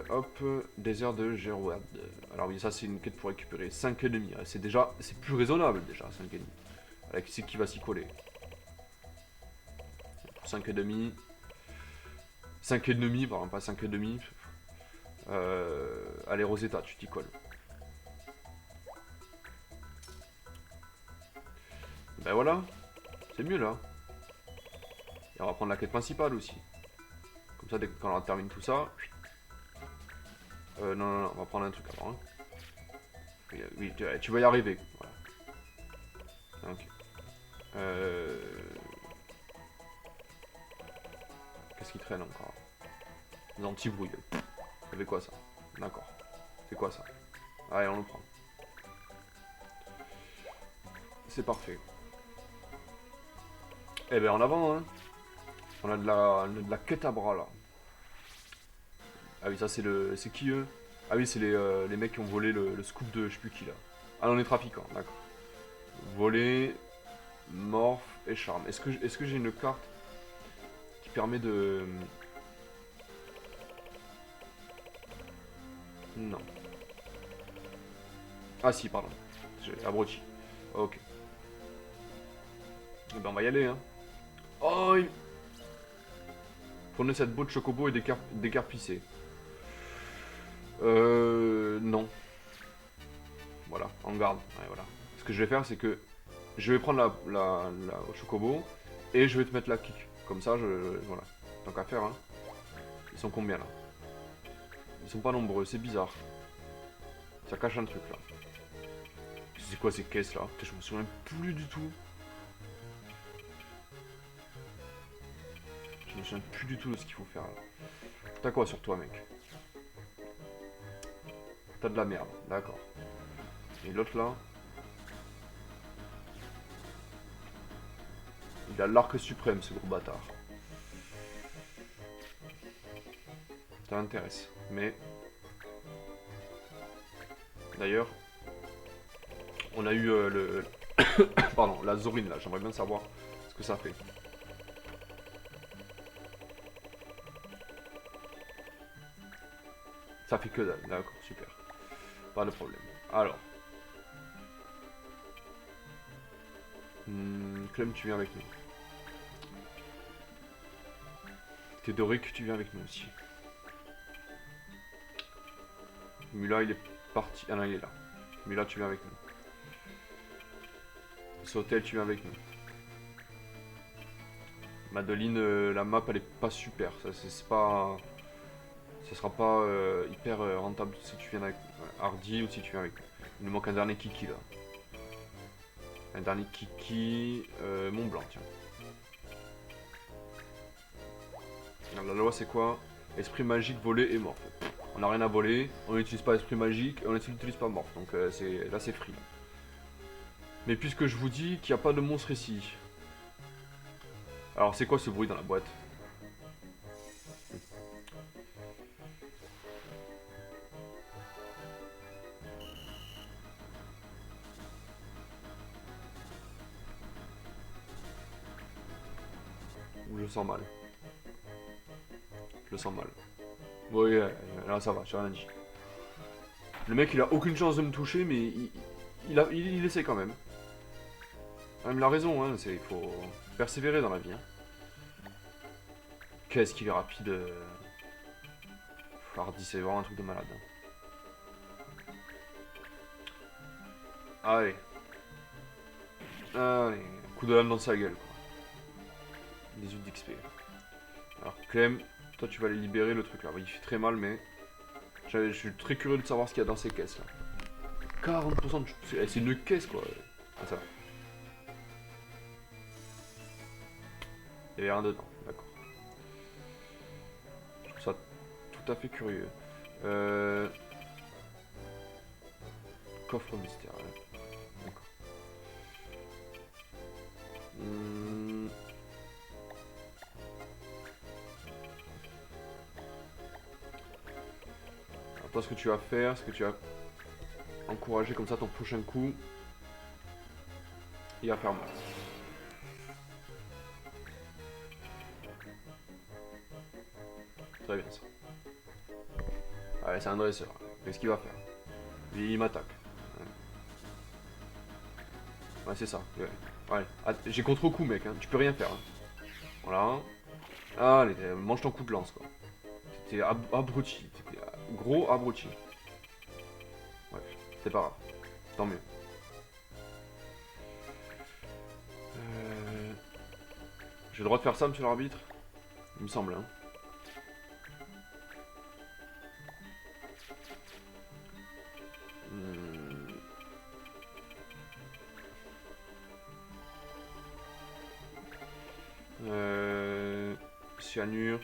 Hop, désert de Gerwad. Alors oui, ça c'est une quête pour récupérer 5,5. C'est plus raisonnable déjà, 5,5. Avec c'est qui va s'y coller. 5,5. 5,5, pardon, pas 5,5. Allez, Rosetta, tu t'y colles. Ben voilà, c'est mieux là. Et on va prendre la quête principale aussi. Comme ça, quand on termine tout ça. Non, on va prendre un truc avant. Hein. Oui, tu vas y arriver. Voilà. Ok. Qu'est-ce qui traîne encore? Des anti-brouilles. Ça fait quoi ça? D'accord. C'est quoi ça? Allez, on le prend. C'est parfait. Eh ben en avant, hein. On a de la quête à bras là. Ah oui, ça c'est le. C'est qui eux? Ah oui, c'est les mecs qui ont volé le scoop de je sais plus qui là. Ah non, les trafiquants, d'accord. Voler, morph et charme. Est-ce que j'ai une carte qui permet de. Non. Ah si, pardon. J'ai abruti. Ok. Eh ben on va y aller, hein. Oh, prenez cette botte de chocobo et décarpissez. Non. Voilà, en garde. Ouais, voilà. Ce que je vais faire, c'est que je vais prendre la chocobo et je vais te mettre la kick. Comme ça, voilà. Tant qu'à faire, hein. Ils sont combien là? Ils sont pas nombreux, c'est bizarre. Ça cache un truc là. C'est quoi ces caisses là? Je me souviens plus du tout. Je me souviens plus du tout de ce qu'il faut faire là. T'as quoi sur toi, mec? T'as de la merde, d'accord. Et l'autre là? Il a l'arc suprême, ce gros bâtard. Ça m'intéresse. Mais... D'ailleurs... On a eu le... Pardon, la Zorine là. J'aimerais bien savoir ce que ça fait. Ça fait que dalle. D'accord, super. Pas de problème. Alors... Clem, tu viens avec nous. Théodoric, tu viens avec nous aussi. Mula, il est parti. Ah non, il est là. Mula, tu viens avec nous. Sautel, tu viens avec nous. Madeline, la map, elle est pas super. C'est pas... Ça sera pas hyper rentable si tu viens avec Hardy ou si tu viens avec nous. Il nous manque un dernier Kiki là. Un dernier Kiki... Mont Blanc, tiens. Alors, la loi c'est quoi? Esprit magique, volé et mort. On n'a rien à voler, on n'utilise pas esprit magique et on n'utilise pas mort. Donc là c'est free. Mais puisque je vous dis qu'il n'y a pas de monstre ici. Alors c'est quoi ce bruit dans la boîte? Je le sens mal. Je le sens mal. Oui, là ça va, j'ai rien dit. Le mec il a aucune chance de me toucher, mais il essaie quand même. Il a raison, hein, il faut persévérer dans la vie. Hein. Qu'est-ce qu'il est rapide. Hardy, c'est vraiment un truc de malade. Hein. Allez. Allez, coup de lame dans sa gueule. Quoi. 18 d'XP. Alors Clem, toi tu vas aller libérer le truc là. Il fait très mal, mais je suis très curieux de savoir ce qu'il y a dans ces caisses là. 40% de... C'est une caisse quoi. Ah, ça. Il y avait rien dedans, d'accord. Je trouve ça tout à fait curieux. Coffre mystère. D'accord. Alors toi, ce que tu vas faire, ce que tu vas encourager comme ça ton prochain coup, il va faire mal. Très bien ça. Allez, c'est un dresseur. Qu'est-ce qu'il va faire? Lui, il m'attaque. Ouais, c'est ça. Ouais. J'ai contre-coup, mec. Hein. Tu peux rien faire. Hein. Voilà. Allez, mange ton coup de lance, quoi. T'étais abruti. T'étais gros abruti. Bref, c'est pas grave. Tant mieux. J'ai le droit de faire ça, monsieur l'arbitre? Il me semble, hein. Cyanure.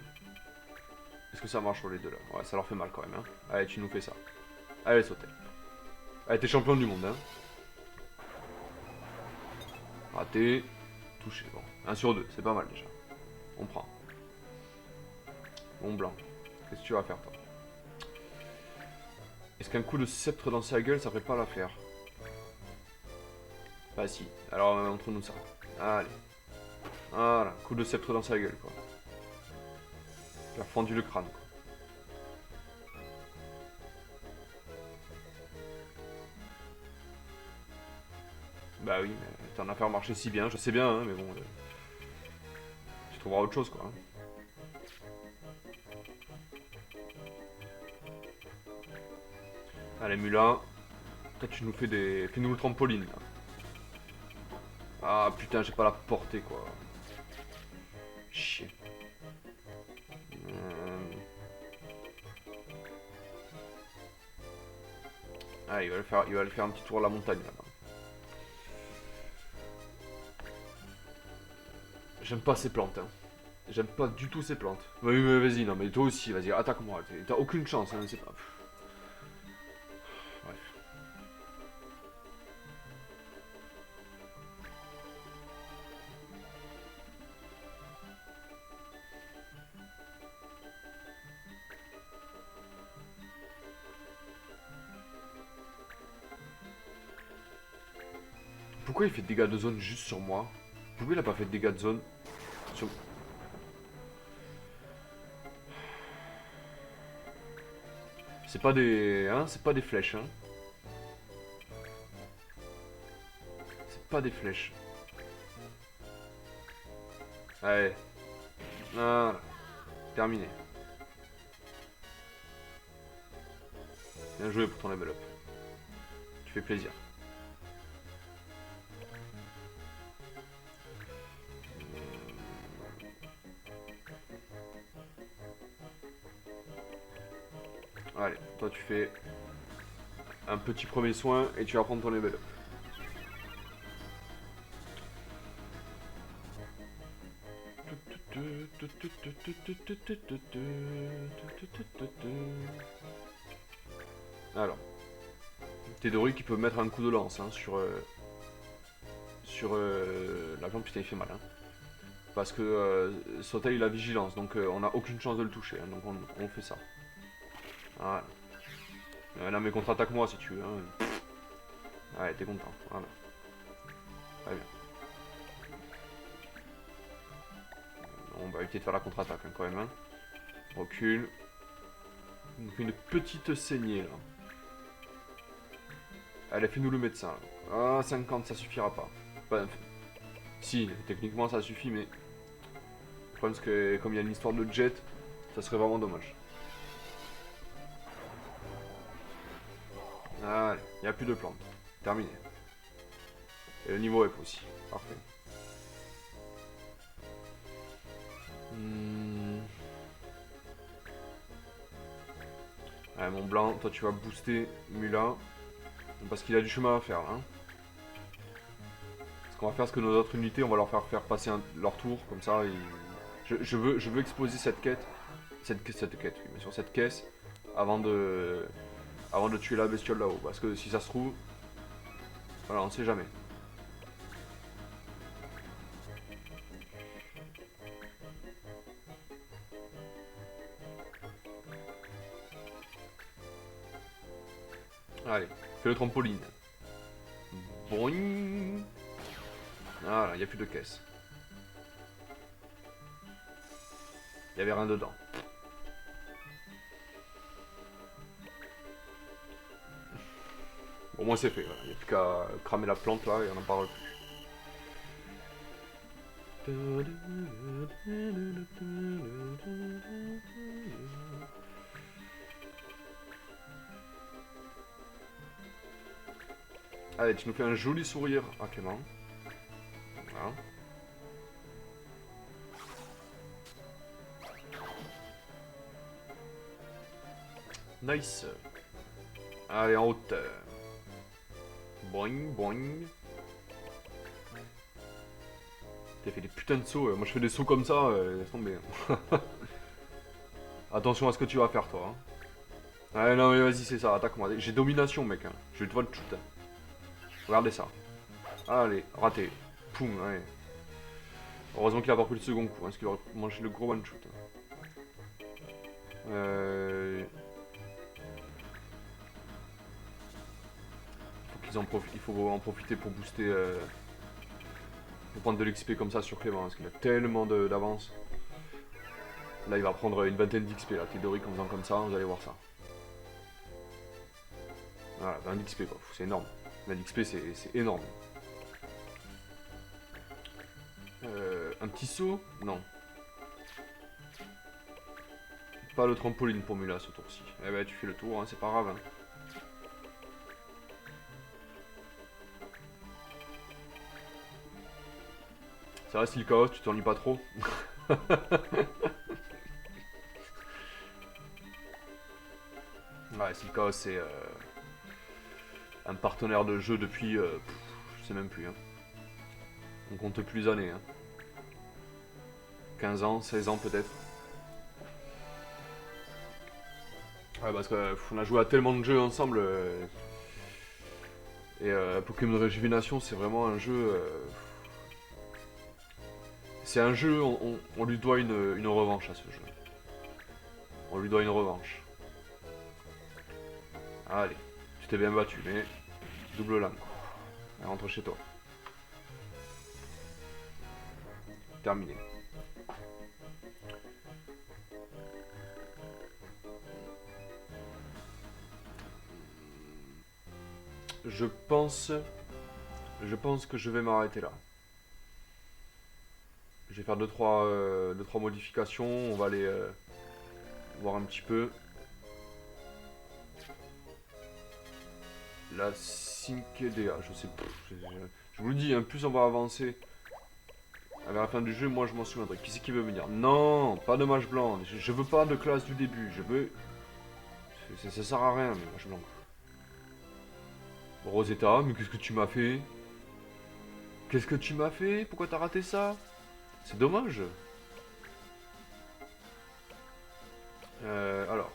Est-ce que ça marche sur les deux là? Ouais, ça leur fait mal quand même, hein. Allez, tu nous fais ça. Allez, sautez. Allez, t'es champion du monde, hein. Raté. Touché, bon. 1 sur 2, c'est pas mal déjà. On prend. Bon blanc. Qu'est-ce que tu vas faire, toi? Est-ce qu'un coup de sceptre dans sa gueule, ça ferait pas l'affaire? Bah si. Alors, montre-nous ça. Allez. Voilà, coup de sceptre dans sa gueule, quoi. Il a fendu le crâne, quoi. Bah oui, mais t'en as fait marcher si bien, je sais bien, hein, mais bon... tu trouveras autre chose, quoi. Hein. Allez, Mula. Toi, tu nous fais des... Fais-nous le trampoline, là. Ah, putain, j'ai pas la portée, quoi. Chier. Ah, il va aller faire un petit tour à la montagne, là. J'aime pas ces plantes, hein. J'aime pas du tout ces plantes. Oui, vas-y, non, mais toi aussi, vas-y, attaque-moi. T'as aucune chance, hein, c'est pas... Bref. Pourquoi il fait dégâts de zone juste sur moi? Pourquoi il a pas fait de dégâts de zone sur... C'est pas des... Hein, c'est pas des flèches, hein. C'est pas des flèches. Allez. Voilà. Terminé. Bien joué pour ton level up. Tu fais plaisir. Allez, toi tu fais un petit premier soin et tu vas prendre ton level up. Alors, Théodoric qui peut mettre un coup de lance hein, sur la jambe, putain il fait mal. Hein. Parce que Sauter il a vigilance, donc on n'a aucune chance de le toucher, hein, donc on fait ça. Voilà. Non mais contre-attaque moi si tu veux. Hein. Ouais, t'es content. Voilà. Très bien. On va éviter de faire la contre-attaque hein, quand même. Hein. Recule. On fait une petite saignée là. Allez, fais-nous le médecin. Là. Ah, 50, ça suffira pas. Enfin, si, techniquement ça suffit, mais... Le problème c'est que comme il y a une histoire de jet, ça serait vraiment dommage. Allez, il n'y a plus de plantes. Terminé. Et le niveau F aussi. Parfait. Allez, mon blanc, toi tu vas booster Mula. Parce qu'il a du chemin à faire là. Hein. Ce qu'on va faire, c'est que nos autres unités, on va leur faire passer leur tour. Comme ça, je veux exposer cette quête. Cette quête, oui, mais sur cette caisse. Avant de tuer la bestiole là-haut. Parce que si ça se trouve... Voilà, on sait jamais. Allez, fais le trampoline. Boing. Voilà, il n'y a plus de caisse. Il n'y avait rien dedans. Au moins c'est fait, voilà. Il n'y a plus qu'à cramer la plante là et on n'en parle plus. Allez, tu nous fais un joli sourire à Clément. Voilà. Nice. Allez, en hauteur. Boing, boing. T'as fait des putains de sauts. Moi, je fais des sauts comme ça, laisse tomber. Attention à ce que tu vas faire, toi. Hein. Allez, non, mais vas-y, c'est ça, attaque-moi. J'ai domination, mec. Hein. Je vais te one shoot. Regardez ça. Allez, raté. Poum, ouais. Heureusement qu'il a pas pris le second coup, hein, parce qu'il aurait mangé le gros one shoot. Il faut en profiter pour booster. Pour prendre de l'XP comme ça sur Clément, parce qu'il a tellement d'avance. Là, il va prendre une vingtaine d'XP, là, théorique, en faisant comme ça, vous allez voir ça. Voilà, 20 d'XP, quoi, c'est énorme. 20 d'XP, c'est énorme. Un petit saut? Non. Pas le trampoline pour Mula ce tour-ci. Eh ben, tu fais le tour, hein, c'est pas grave. Hein. Ça reste le chaos, tu t'ennuies pas trop. Ouais, si le chaos c'est un partenaire de jeu depuis, je sais même plus. Hein. On compte plus les années. Hein. 15 ans, 16 ans peut-être. Ouais, parce qu'on a joué à tellement de jeux ensemble. Et Pokémon Réjuvénation, c'est vraiment un jeu. C'est un jeu, on lui doit une revanche à ce jeu. On lui doit une revanche. Allez, tu t'es bien battu, mais double lame. Allez, rentre chez toi. Terminé. Je pense que je vais m'arrêter là. Je vais faire 2-3 modifications. On va aller voir un petit peu. La 5DA, je sais pas. Je vous le dis, hein, plus on va avancer à la fin du jeu, moi je m'en souviendrai. Qui c'est qui veut venir? Non, pas de mage blanc. Je veux pas de classe du début. Je veux. Ça sert à rien, mais mage blanc. Rosetta, mais qu'est-ce que tu m'as fait? Qu'est-ce que tu m'as fait? Pourquoi t'as raté ça? C'est dommage. Alors.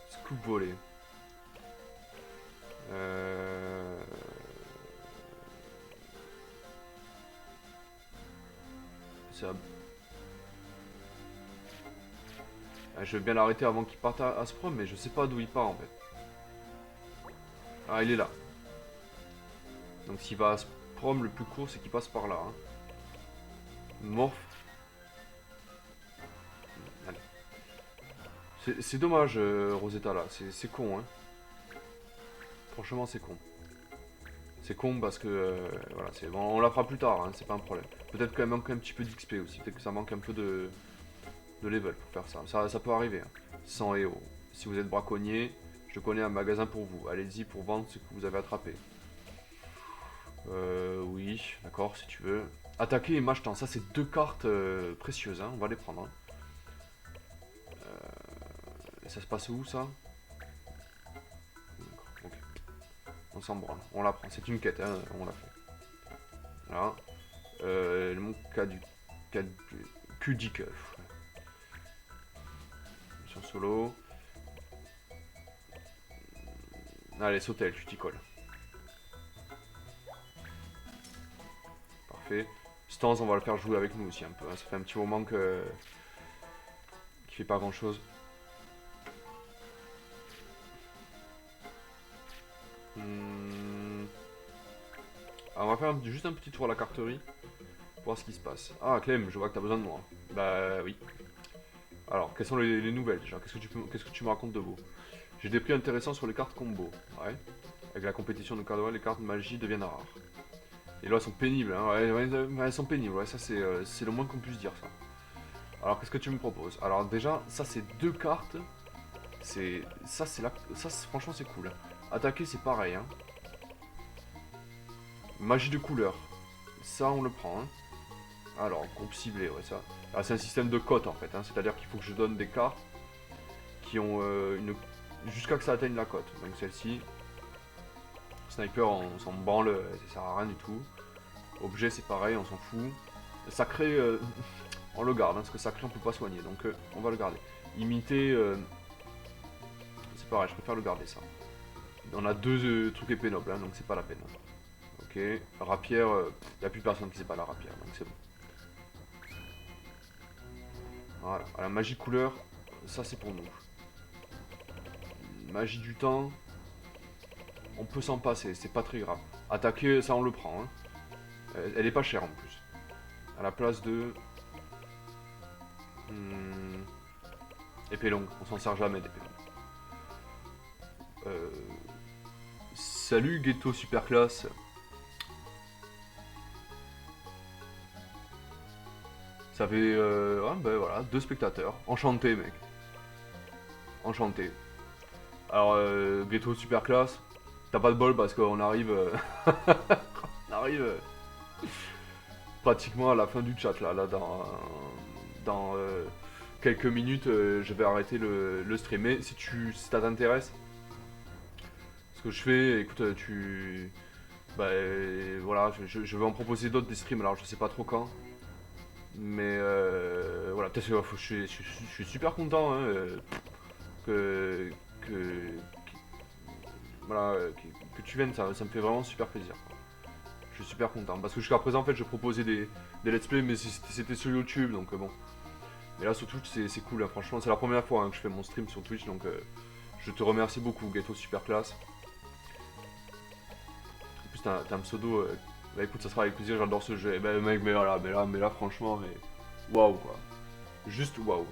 Scoop volé. Ça... je veux bien l'arrêter avant qu'il parte à Asprom, mais je sais pas d'où il part en fait. Ah, il est là. Donc s'il va à Asprom, le plus court, c'est qu'il passe par là. Hein. Morph. Allez. C'est dommage, Rosetta, là. C'est con, hein. Franchement, c'est con. C'est con parce que... voilà, bon, on la fera plus tard, hein, c'est pas un problème. Peut-être qu'elle manque un petit peu d'XP aussi. Peut-être que ça manque un peu de level pour faire ça. Ça peut arriver. Hein. 100 EO. Si vous êtes braconnier, je connais un magasin pour vous. Allez-y pour vendre ce que vous avez attrapé. Oui, d'accord, si tu veux. Attaquer et mage temps, ça c'est deux cartes précieuses, hein, on va les prendre. Hein. Et ça se passe où ça? Ok. On s'en branle, on la prend, c'est une quête, hein, on l'a fait. Voilà. Mon Cudic. Mission solo. Allez, sautel, tu t'y colles. Parfait. Stance, on va le faire jouer avec nous aussi un peu. Hein. Ça fait un petit moment que qu'il fait pas grand chose. Alors, on va faire juste un petit tour à la carterie. Pour voir ce qui se passe. Ah, Clem, je vois que t'as besoin de moi. Bah oui. Alors, quelles sont les nouvelles déjà? Qu'est-ce que tu me racontes de beau? J'ai des prix intéressants sur les cartes combo. Ouais. Avec la compétition de cartes, les cartes magie deviennent rares. Et là, elles sont pénibles, hein. Ouais, elles sont pénibles, ouais, ça c'est le moins qu'on puisse dire, ça. Alors, qu'est-ce que tu me proposes? Alors, déjà, ça c'est 2 cartes. Franchement, c'est cool. Attaquer, c'est pareil, hein. Magie de couleur. Ça, on le prend, hein. Alors, groupe ciblé, ouais, ça. Ah, c'est un système de cote, en fait, hein. C'est-à-dire qu'il faut que je donne des cartes qui ont jusqu'à que ça atteigne la cote. Donc, celle-ci. Sniper, on s'en branle, ça sert à rien du tout. Objet, c'est pareil, on s'en fout. Sacré, on le garde, hein, parce que sacré, on peut pas soigner, donc on va le garder. Imiter, c'est pareil, je préfère le garder, ça. On a 2 trucs épée nobles, hein, donc c'est pas la peine. Ok, rapière, y a plus personne qui sait pas la rapière, donc c'est bon. Voilà, la magie couleur, ça c'est pour nous. Magie du temps, on peut s'en passer, c'est pas très grave. Attaquer, ça on le prend, hein. Elle est pas chère en plus. À la place de... épée longue, on s'en sert jamais d'épée longue. Salut Ghetto Superclasse. Ça fait... ouais, ben voilà, 2 spectateurs. Enchanté, mec. Enchanté. Alors, Ghetto Superclasse, t'as pas de bol parce qu'on arrive... on arrive... pratiquement à la fin du chat, là dans quelques minutes, je vais arrêter le stream. Mais si ça t'intéresse, ce que je fais, écoute, bah, voilà, je vais en proposer d'autres des streams, alors je sais pas trop quand. Mais voilà, peut-être que je suis super content, hein, voilà, que tu viennes, ça me fait vraiment super plaisir, quoi. Je suis super content, parce que jusqu'à présent, en fait, je proposais des let's play, mais c'était sur YouTube, donc bon. Mais là, sur Twitch, c'est cool, hein, franchement, c'est la première fois, hein, que je fais mon stream sur Twitch, donc je te remercie beaucoup, Ghetto Superclasse. En plus, t'as un pseudo, bah écoute, ça sera avec plaisir, j'adore ce jeu. Et bah mec, mais là, franchement, mais waouh, quoi. Juste waouh.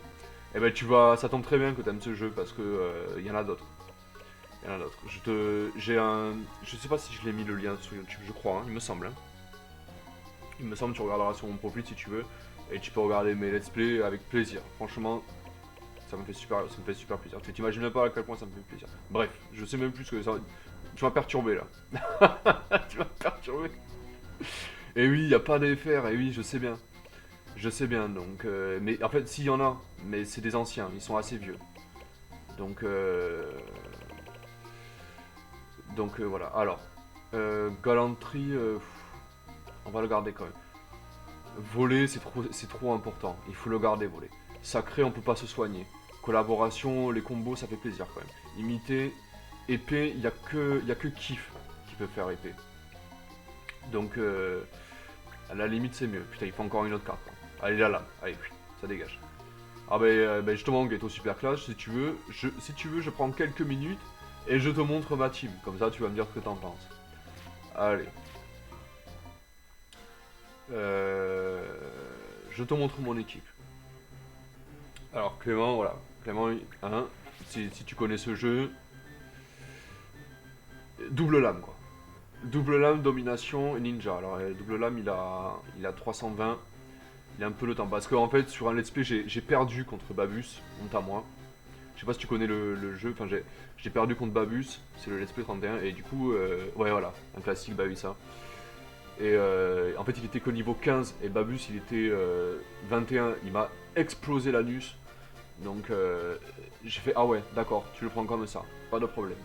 Et bah ça tombe très bien que t'aimes ce jeu, parce que y en a d'autres. Il y en a d'autres. Je sais pas si je l'ai mis le lien sur YouTube, je crois, hein, il me semble. Hein. Il me semble, tu regarderas sur mon profil si tu veux. Et tu peux regarder mes let's play avec plaisir. Franchement, ça me fait super plaisir. Tu t'imagines même pas à quel point ça me fait plaisir. Bref, je sais même plus ce que ça... Tu m'as perturbé là. Tu m'as perturbé. Et oui, il n'y a pas d'FR, et oui, je sais bien. Je sais bien, donc... mais en fait, s'il y en a, mais c'est des anciens, ils sont assez vieux. Donc... voilà, alors, galanterie, on va le garder quand même. Voler, c'est trop important, il faut le garder, voler. Sacré, on peut pas se soigner. Collaboration, les combos, ça fait plaisir quand même. Imiter, épée, il y a que Kiff qui peut faire épée. Donc, à la limite, c'est mieux. Putain, il faut encore une autre carte. Hein. Allez, la lame, allez, ça dégage. Ah ben justement, Ghetto Superclass, si tu veux, je prends quelques minutes. Et je te montre ma team, comme ça tu vas me dire ce que t'en penses. Allez. Je te montre mon équipe. Alors Clément, voilà. Clément, hein, si tu connais ce jeu. Double lame quoi. Double lame, domination et ninja. Alors double lame il a 320. Il a un peu le temps. Parce qu'en fait sur un let's play j'ai perdu contre Babus, honte à moi. Je sais pas si tu connais le jeu, enfin j'ai perdu contre Babus, c'est le Let's Play 31, et du coup, ouais voilà, un classique, bah oui ça. Et en fait il était qu'au niveau 15, et Babus il était 21, il m'a explosé l'anus. Donc j'ai fait, ah ouais, d'accord, tu le prends comme ça, pas de problème.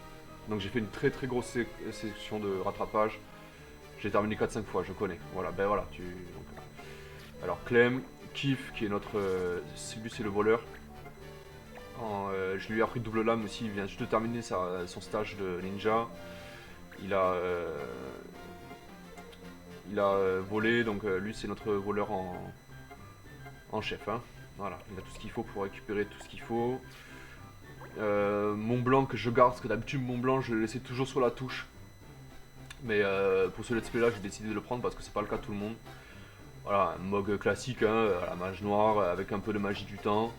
Donc j'ai fait une très grosse section de rattrapage, j'ai terminé 4-5 fois, je connais, voilà, ben voilà, alors Clem, Kiff qui est notre, c'est le voleur. Je lui ai appris double lame aussi, il vient juste de terminer son stage de ninja. Il a volé, donc lui c'est notre voleur en chef. Hein. Voilà, il a tout ce qu'il faut pour récupérer tout ce qu'il faut. Mont Blanc que je garde, parce que d'habitude Mont Blanc je le laissais toujours sur la touche. Mais pour ce let's play là j'ai décidé de le prendre parce que c'est pas le cas de tout le monde. Voilà, un mog classique, hein, la mage noire avec un peu de magie du temps.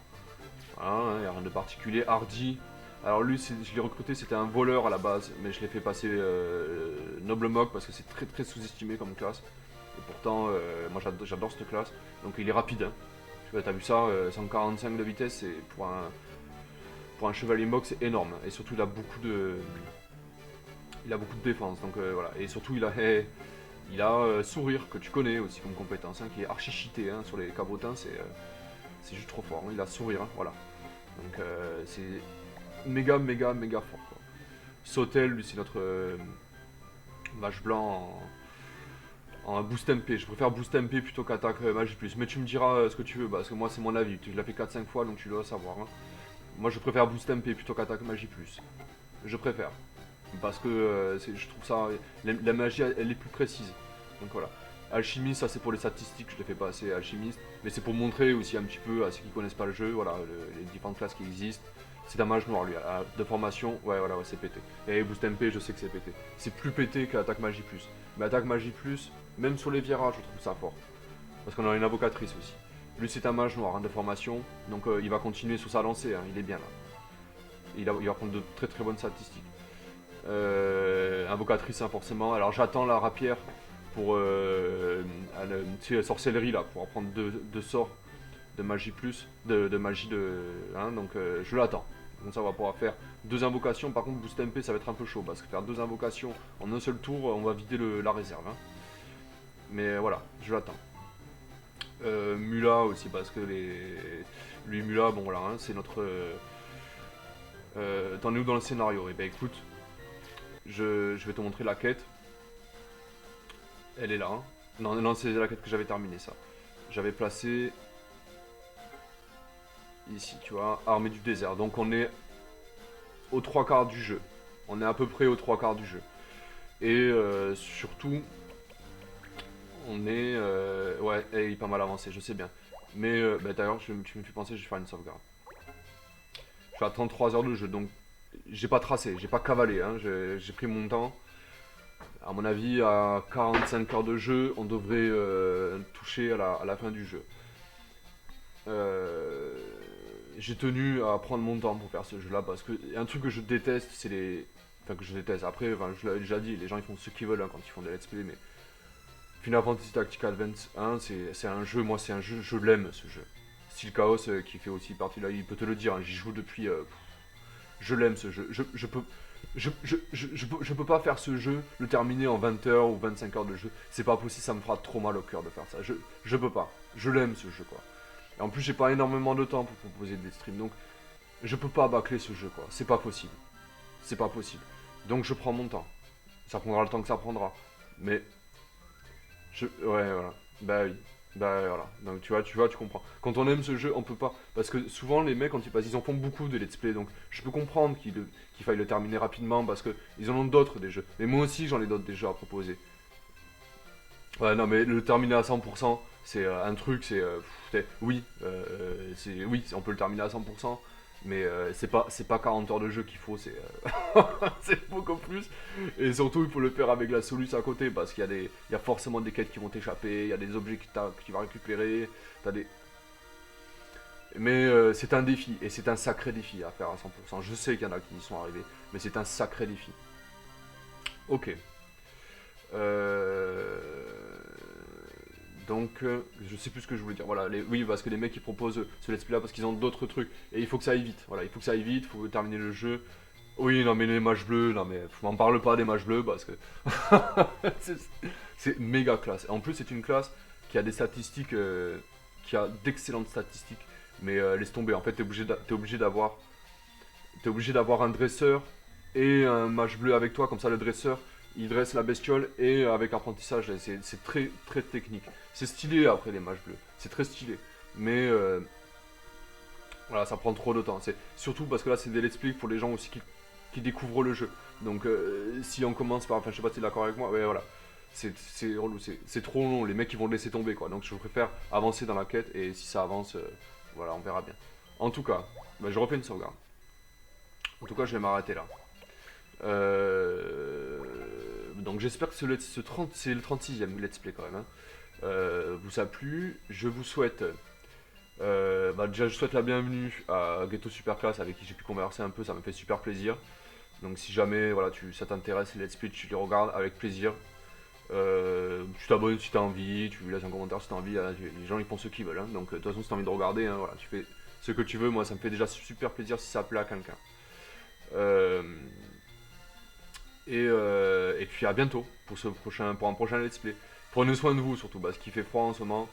Voilà, il n'y a rien de particulier. Hardy, Alors lui, je l'ai recruté, c'était un voleur à la base, mais je l'ai fait passer Noble Mog parce que c'est très très sous-estimé comme classe. Et pourtant, moi j'adore cette classe. Donc il est rapide. Hein. T'as vu ça, 145 de vitesse, et pour un chevalier Mog, c'est énorme. Et surtout, il a beaucoup de défense. Donc voilà. Et surtout, il a sourire que tu connais aussi comme compétence, hein, qui est archi cheaté hein, sur les cabrotins, c'est juste trop fort. Hein. Il a sourire, hein, voilà. Donc c'est méga fort. Quoi. Sautel, lui, c'est notre mage blanc en boost MP. Je préfère boost MP plutôt qu'attaque magie plus. Mais tu me diras ce que tu veux, parce que moi, c'est mon avis. Tu l'as fait 4-5 fois, donc tu dois savoir. Hein. Moi, je préfère boost MP plutôt qu'attaque magie plus. Je préfère. Parce que je trouve ça. La magie, elle est plus précise. Donc voilà. Alchimiste, ça c'est pour les statistiques, je ne fais pas assez alchimiste. Mais c'est pour montrer aussi un petit peu à ceux qui connaissent pas le jeu, voilà, les différentes classes qui existent. C'est un mage noir lui, de formation, ouais voilà, ouais, c'est pété. Et boost MP, je sais que c'est pété. C'est plus pété qu'attaque magie plus. Mais attaque magie plus, même sur les virages, je trouve ça fort. Parce qu'on a une invocatrice aussi. Lui c'est un mage noir hein, de formation, donc il va continuer sur sa lancée, hein, il est bien là. Il va prendre de très très bonnes statistiques. Invocatrice hein, forcément, alors j'attends la rapière pour sorcellerie là, pour apprendre deux sorts de magie plus, de magie de. Hein, donc je l'attends. Donc ça va pouvoir faire 2 invocations, par contre boost MP ça va être un peu chaud, parce que faire 2 invocations en un seul tour, on va vider la réserve. Hein. Mais voilà, je l'attends. Mula aussi, parce que lui Mula, bon voilà, hein, c'est notre. T'en es où dans le scénario? Et ben écoute, je vais te montrer la quête. Elle est là. Hein. Non, c'est la quête que j'avais terminée ça. J'avais placé ici, tu vois, armée du désert. Donc on est aux 3 quarts du jeu. On est à peu près aux 3 quarts du jeu. Et surtout, on est... ouais, il est pas mal avancé, je sais bien. Mais bah, d'ailleurs, tu me fais penser, je vais faire une sauvegarde. Je suis à 33 heures de jeu, donc j'ai pas tracé, j'ai pas cavalé. Hein, j'ai pris mon temps. À mon avis, à 45 heures de jeu, on devrait toucher à la fin du jeu. J'ai tenu à prendre mon temps pour faire ce jeu là parce que un truc que je déteste c'est les. Enfin que je déteste, après je l'avais déjà dit, les gens ils font ce qu'ils veulent hein, quand ils font des let's play mais Final Fantasy Tactical Advance 1 c'est un jeu, moi c'est un jeu, je l'aime ce jeu. Style Chaos qui fait aussi partie là, il peut te le dire, hein, j'y joue depuis. Je l'aime ce jeu, je peux pas faire ce jeu, le terminer en 20 heures ou 25 heures de jeu, c'est pas possible, ça me fera trop mal au cœur de faire ça, je peux pas, je l'aime ce jeu quoi. Et en plus, j'ai pas énormément de temps pour proposer des streams, donc je peux pas bâcler ce jeu, quoi. C'est pas possible. C'est pas possible. Donc je prends mon temps. Ça prendra le temps que ça prendra. Mais ouais, voilà. Bah oui. Bah voilà. Donc tu vois, tu comprends. Quand on aime ce jeu, on peut pas. Parce que souvent les mecs, quand ils passent, ils en font beaucoup de let's play. Donc je peux comprendre qu'il faille le terminer rapidement parce que ils en ont d'autres des jeux. Mais moi aussi, j'en ai d'autres des jeux à proposer. Ouais, non, mais le terminer à 100%, c'est un truc, oui, oui, on peut le terminer à 100%, mais c'est pas 40 heures de jeu qu'il faut, c'est beaucoup plus. Et surtout, il faut le faire avec la solution à côté, parce il y a forcément des quêtes qui vont t'échapper, il y a des objets que tu vas récupérer, t'as des... Mais c'est un défi, et c'est un sacré défi à faire à 100%. Je sais qu'il y en a qui y sont arrivés, mais c'est un sacré défi. Ok. Donc, je sais plus ce que je voulais dire. Voilà, oui, parce que les mecs ils proposent ce let's play là parce qu'ils ont d'autres trucs. Et il faut que ça aille vite. Voilà, il faut que ça aille vite, il faut terminer le jeu. Oui, non, mais les mages bleus, non, mais m'en parle pas des mages bleus parce que. c'est méga classe. En plus, c'est une classe qui a des statistiques, qui a d'excellentes statistiques. Mais laisse tomber, en fait, t'es obligé d'avoir. T'es obligé d'avoir un dresseur et un mage bleu avec toi, comme ça le dresseur il dresse la bestiole et avec apprentissage, c'est très très technique. C'est stylé après les mages bleus, c'est très stylé. Mais voilà, ça prend trop de temps. C'est surtout parce que là c'est des let's play pour les gens aussi qui découvrent le jeu. Donc si on commence par, enfin je sais pas si t'es d'accord avec moi, ouais voilà, c'est relou, c'est trop long, les mecs ils vont le laisser tomber quoi. Donc je préfère avancer dans la quête et si ça avance, voilà on verra bien. En tout cas, bah, je refais une sauvegarde. En tout cas je vais m'arrêter là. Donc j'espère que c'est le 36e let's play quand même. Hein. Vous a plu. Je vous souhaite Bah déjà je souhaite la bienvenue à Ghetto Superclass avec qui j'ai pu converser un peu, ça me fait super plaisir. Donc si jamais voilà, ça t'intéresse les let's play, tu les regardes avec plaisir. Tu t'abonnes si t'as envie, tu laisses un commentaire si t'as envie, hein, les gens ils font ce qu'ils veulent. Hein. Donc de toute façon si t'as envie de regarder, hein, voilà, tu fais ce que tu veux, moi ça me fait déjà super plaisir si ça plaît à quelqu'un. Euh, et puis à bientôt pour un prochain let's play. Prenez soin de vous surtout, parce qu'il fait froid en ce moment.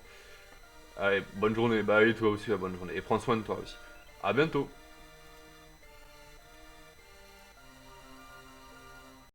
Allez, bonne journée, bah et toi aussi, bonne journée. Et prends soin de toi aussi. À bientôt.